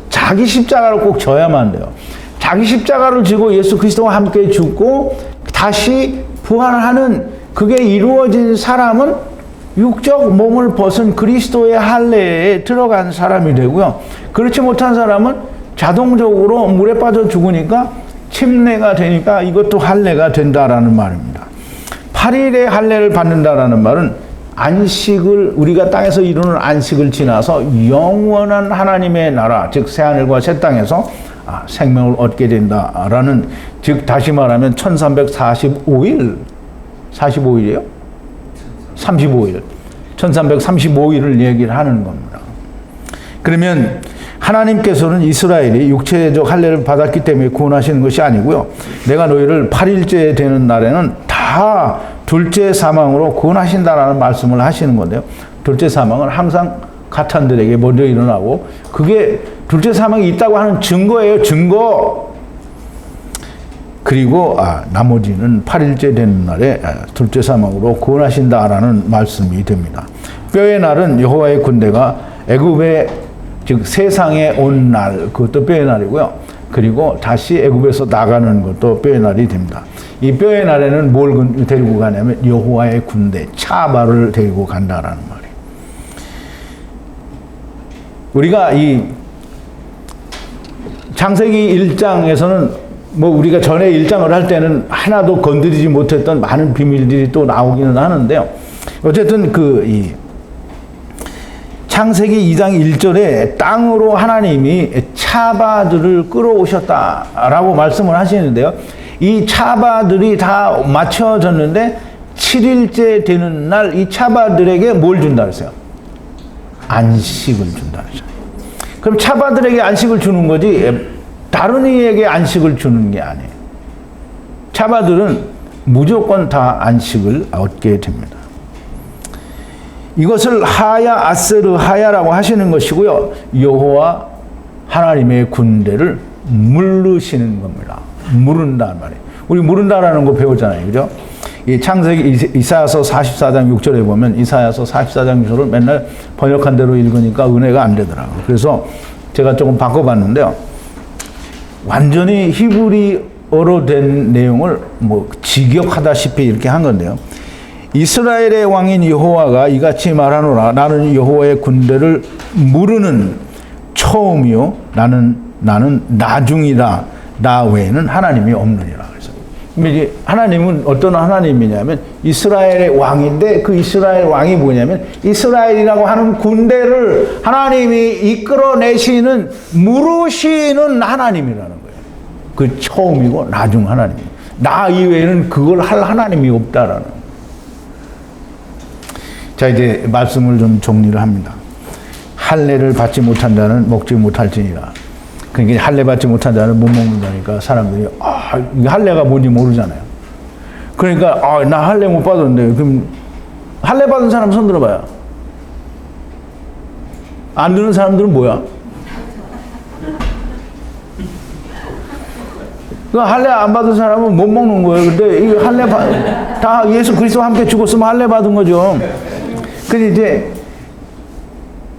자기 십자가를 꼭 져야만 돼요. 자기 십자가를 지고 예수 그리스도와 함께 죽고 다시 부활하는 그게 이루어진 사람은 육적 몸을 벗은 그리스도의 할례에 들어간 사람이 되고요. 그렇지 못한 사람은 자동적으로 물에 빠져 죽으니까 침례가 되니까 이것도 할례가 된다라는 말입니다. 8일의 할례를 받는다라는 말은 안식을 우리가 땅에서 이루는 안식을 지나서 영원한 하나님의 나라 즉 새하늘과 새 땅에서 생명을 얻게 된다라는 즉 다시 말하면 1345일 45일이에요? 35일 1335일을 얘기를 하는 겁니다. 그러면 하나님께서는 이스라엘이 육체적 할례를 받았기 때문에 구원하시는 것이 아니고요. 내가 너희를 8일째 되는 날에는 다 둘째 사망으로 구원하신다라는 말씀을 하시는 건데요. 둘째 사망은 항상 가탄들에게 먼저 일어나고 그게 둘째 사망이 있다고 하는 증거예요. 증거. 그리고 나머지는 8일째 되는 날에 둘째 사망으로 구원하신다라는 말씀이 됩니다. 뼈의 날은 여호와의 군대가 애굽에 즉 세상에 온 날 그것도 뼈의 날이고요. 그리고 다시 애굽에서 나가는 것도 뼈의 날이 됩니다. 이 뼈의 날에는 뭘 데리고 가냐면 여호와의 군대 차바를 데리고 간다라는 말이에요. 우리가 이 창세기 1장에서는 뭐 우리가 전에 1장을 할 때는 하나도 건드리지 못했던 많은 비밀들이 또 나오기는 하는데요. 어쨌든 이 창세기 2장 1절에 땅으로 하나님이 차바들을 끌어오셨다라고 말씀을 하시는데요. 이 차바들이 다 맞춰졌는데 7일째 되는 날 이 차바들에게 뭘 준다 그랬어요? 안식을 준다 그랬어요. 그럼 차바들에게 안식을 주는 거지 다른 이에게 안식을 주는 게 아니에요. 차바들은 무조건 다 안식을 얻게 됩니다. 이것을 하야 아세르 하야라고 하시는 것이고요. 여호와 하나님의 군대를 물르시는 겁니다. 물은다는 말이에요. 우리 물은다라는 거 배우잖아요. 그죠? 이 창세기 이사야서 44장 6절에 보면 이사야서 44장 6절을 맨날 번역한 대로 읽으니까 은혜가 안 되더라고요. 그래서 제가 조금 바꿔봤는데요. 완전히 히브리어로 된 내용을 뭐 직역하다시피 이렇게 한 건데요. 이스라엘의 왕인 여호와가 이같이 말하노라. 나는 여호와의 군대를 무르는 처음이요. 나는 나중이다. 나 외에는 하나님이 없느니라. 그래서 이제 하나님은 어떤 하나님이냐면 이스라엘의 왕인데 그 이스라엘 왕이 뭐냐면 이스라엘이라고 하는 군대를 하나님이 이끌어내시는 무르시는 하나님이라는 거예요. 그 처음이고 나중 하나님이에요. 나 이외에는 그걸 할 하나님이 없다라는 거예요. 자, 이제 말씀을 좀 정리를 합니다. 할례를 받지 못한 자는 먹지 못할지니라. 그러니까 할례 받지 못한 자는 못 먹는다니까 사람들이 이게 할례가 뭔지 모르잖아요. 그러니까 나 할례 못 받았는데 그럼 할례 받은 사람 손 들어봐요. 안 드는 사람들은 뭐야? 그 할례 안 받은 사람은 못 먹는 거예요. 근데 이 할례 다 예수 그리스도와 함께 죽었으면 할례 받은 거죠. 근데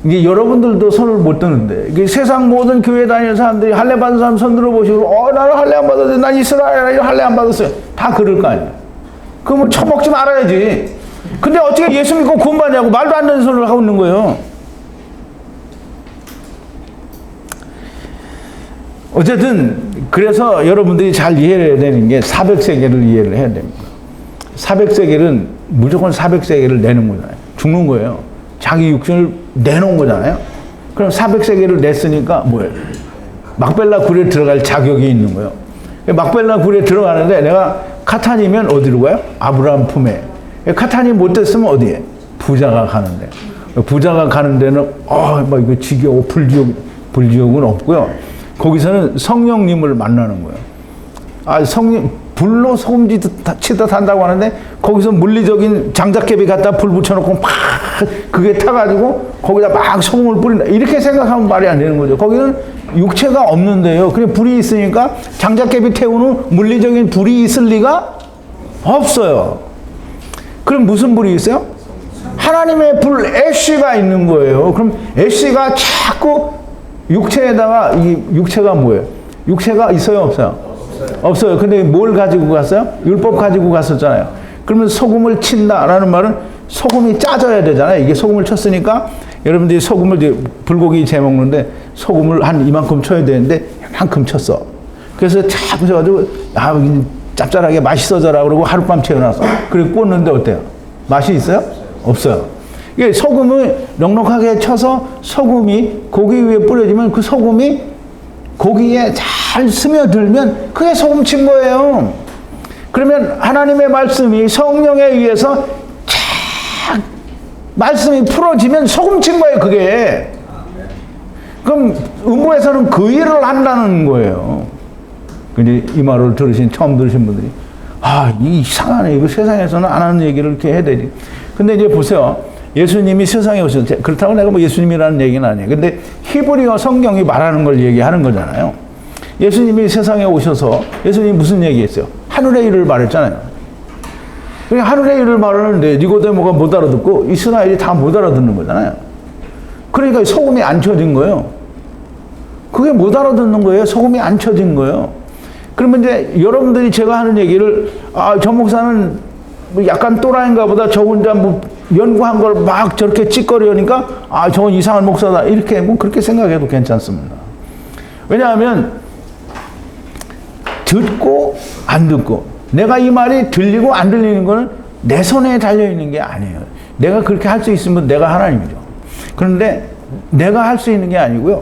이게 여러분들도 손을 못 드는데 이게 세상 모든 교회 다니는 사람들이 할례 받은 사람 손 들어보시고 나는 할례 안 받았는데 난 이스라엘 할례 안 받았어요. 다 그럴 거 아니에요. 그러면 처먹지 말아야지. 근데 어떻게 예수 믿고 구원받냐고 말도 안 되는 소리를 하고 있는 거예요. 어쨌든 그래서 여러분들이 잘 이해해야 되는 게 400세계를 이해를 해야 됩니다. 400세계는 무조건 400세계를 내는 거잖아요. 죽는 거예요. 자기 육신을 내놓은 거잖아요. 그럼 400세계를 냈으니까 뭐예요? 막벨라 굴에 들어갈 자격이 있는 거예요. 막벨라 굴에 들어가는데 내가 카탄이면 어디로 가요? 아브라함 품에. 카탄이 못 됐으면 어디에? 부자가 가는데. 부자가 가는 데는 막 이거 지겨워 불지옥은 없고요. 거기서는 성령님을 만나는 거예요. 성령 불로 소금 치듯 한다고 하는데 거기서 물리적인 장작개비 갖다 불 붙여놓고 막 그게 타가지고 거기다 막 소금을 뿌린다. 이렇게 생각하면 말이 안 되는 거죠. 거기는 육체가 없는데요. 그냥 불이 있으니까 장작개비 태우는 물리적인 불이 있을 리가 없어요. 그럼 무슨 불이 있어요? 하나님의 불, 애쉬가 있는 거예요. 그럼 애쉬가 자꾸 육체에다가, 이 육체가 뭐예요? 육체가 있어요, 없어요? 없어요. 근데 뭘 가지고 갔어요? 율법 가지고 갔었잖아요. 그러면 소금을 친다라는 말은 소금이 짜져야 되잖아요. 이게 소금을 쳤으니까 여러분들이 소금을 이제 불고기 재 먹는데 소금을 한 이만큼 쳐야 되는데 이만큼 쳤어. 그래서 자꾸 쳐가지고 짭짤하게 맛있어져라 그러고 하룻밤 채워놨어. 그리고 꽂는데 어때요? 맛이 있어요? 없어요. 이게 소금을 넉넉하게 쳐서 소금이 고기 위에 뿌려지면 그 소금이 고기에 잘 스며들면 그게 소금 친 거예요. 그러면 하나님의 말씀이 성령에 의해서 쫙 말씀이 풀어지면 소금 친 거예요, 그게. 그럼 음부에서는 그 일을 한다는 거예요. 근데 이 말을 처음 들으신 분들이 이상하네. 이거 세상에서는 안 하는 얘기를 이렇게 해야 되지. 근데 이제 보세요. 예수님이 세상에 오셨죠. 그렇다고 내가 뭐 예수님이라는 얘기는 아니에요. 근데 히브리어 성경이 말하는 걸 얘기하는 거잖아요. 예수님이 세상에 오셔서 예수님이 무슨 얘기했어요? 하늘의 일을 말했잖아요. 그러니까 하늘의 일을 말하는데 니고데모가 못 알아듣고 이스라엘이 다 못 알아듣는 거잖아요. 그러니까 소금이 안 쳐진 거예요. 그게 못 알아듣는 거예요. 소금이 안 쳐진 거예요. 그러면 이제 여러분들이 제가 하는 얘기를 저 목사는 뭐 약간 또라이인가 보다 저 혼자 뭐 연구한 걸 막 저렇게 찌꺼리니까 저건 이상한 목사다 이렇게 뭐 그렇게 생각해도 괜찮습니다. 왜냐하면 듣고 안 듣고 내가 이 말이 들리고 안 들리는 거는 내 손에 달려있는 게 아니에요. 내가 그렇게 할 수 있으면 내가 하나님이죠. 그런데 내가 할 수 있는 게 아니고요.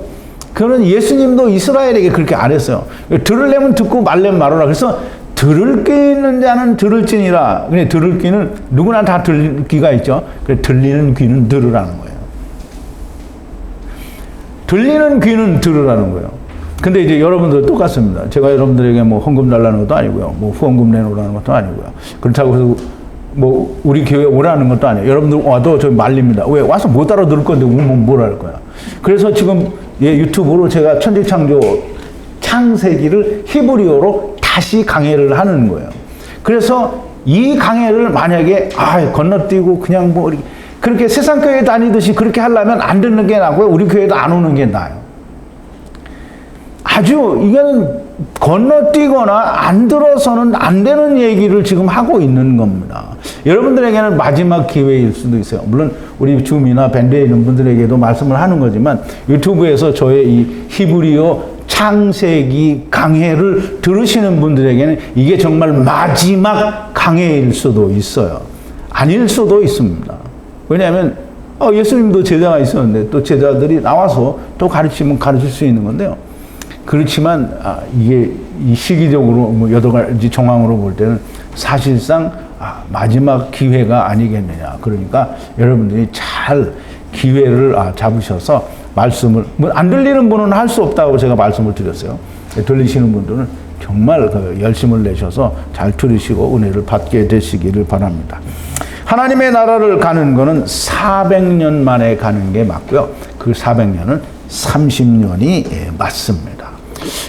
그는 예수님도 이스라엘에게 그렇게 안 했어요. 들으려면 듣고 말려면 말하라. 그래서 들을 귀 있는 자는 들을지니라. 근데 들을 귀는 누구나 다 들릴 귀가 있죠. 그래 들리는 귀는 들으라는 거예요. 들리는 귀는 들으라는 거예요. 근데 이제 여러분들 똑같습니다. 제가 여러분들에게 뭐 헌금 달라는 것도 아니고요. 뭐 후원금 내놓으라는 것도 아니고요. 그렇다고 해서 뭐 우리 교회 오라는 것도 아니에요. 여러분들 와도 저 말립니다. 왜? 와서 못 알아들을 건데 오면 뭘 할 거야. 그래서 지금 유튜브로 제가 천지창조 창세기를 히브리어로 다시 강해를 하는 거예요. 그래서 이 강해를 만약에 건너뛰고 그냥 뭐 그렇게 세상 교회 다니듯이 그렇게 하려면 안 듣는 게 나고요. 우리 교회도 안 오는 게 나아요. 아주 이건 건너뛰거나 안 들어서는 안 되는 얘기를 지금 하고 있는 겁니다. 여러분들에게는 마지막 기회일 수도 있어요. 물론 우리 줌이나 밴드에 있는 분들에게도 말씀을 하는 거지만 유튜브에서 저의 이 히브리어 창세기 강해를 들으시는 분들에게는 이게 정말 마지막 강해일 수도 있어요. 아닐 수도 있습니다. 왜냐하면 예수님도 제자가 있었는데 또 제자들이 나와서 또 가르치면 가르칠 수 있는 건데요. 그렇지만 이게 이 시기적으로 뭐 여러 가지 정황으로 볼 때는 사실상 마지막 기회가 아니겠느냐. 그러니까 여러분들이 잘 기회를 잡으셔서 말씀을 안 들리는 분은 할 수 없다고 제가 말씀을 드렸어요. 들리시는 분들은 정말 열심을 내셔서 잘 들으시고 은혜를 받게 되시기를 바랍니다. 하나님의 나라를 가는 거는 400년 만에 가는 게 맞고요. 그 400년은 30년이 맞습니다.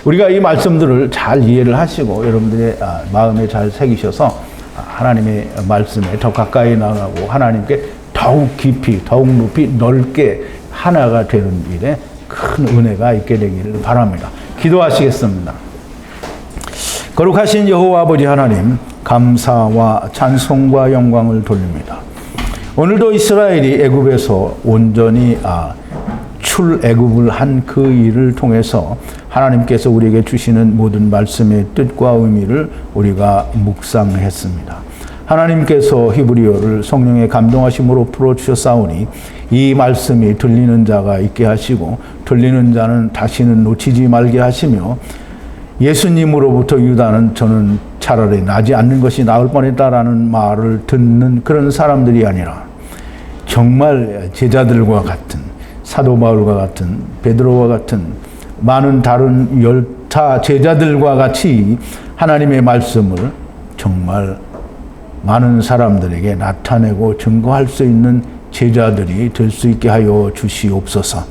우리가 이 말씀들을 잘 이해를 하시고 여러분들의 마음에 잘 새기셔서 하나님의 말씀에 더 가까이 나가고 하나님께 더욱 깊이, 더욱 높이, 넓게 하나가 되는 일에 큰 은혜가 있게 되기를 바랍니다. 기도하시겠습니다. 거룩하신 여호와 아버지 하나님, 감사와 찬송과 영광을 돌립니다. 오늘도 이스라엘이 애굽에서 온전히 출애굽을 한 그 일을 통해서 하나님께서 우리에게 주시는 모든 말씀의 뜻과 의미를 우리가 묵상했습니다. 하나님께서 히브리어를 성령의 감동하심으로 풀어주셨사오니 이 말씀이 들리는 자가 있게 하시고 들리는 자는 다시는 놓치지 말게 하시며 예수님으로부터 유다는 저는 차라리 나지 않는 것이 나을 뻔했다라는 말을 듣는 그런 사람들이 아니라 정말 제자들과 같은 사도 바울과 같은 베드로와 같은 많은 다른 열타 제자들과 같이 하나님의 말씀을 정말 많은 사람들에게 나타내고 증거할 수 있는 제자들이 될 수 있게 하여 주시옵소서.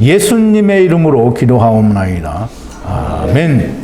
예수님의 이름으로 기도하옵나이다. 아멘.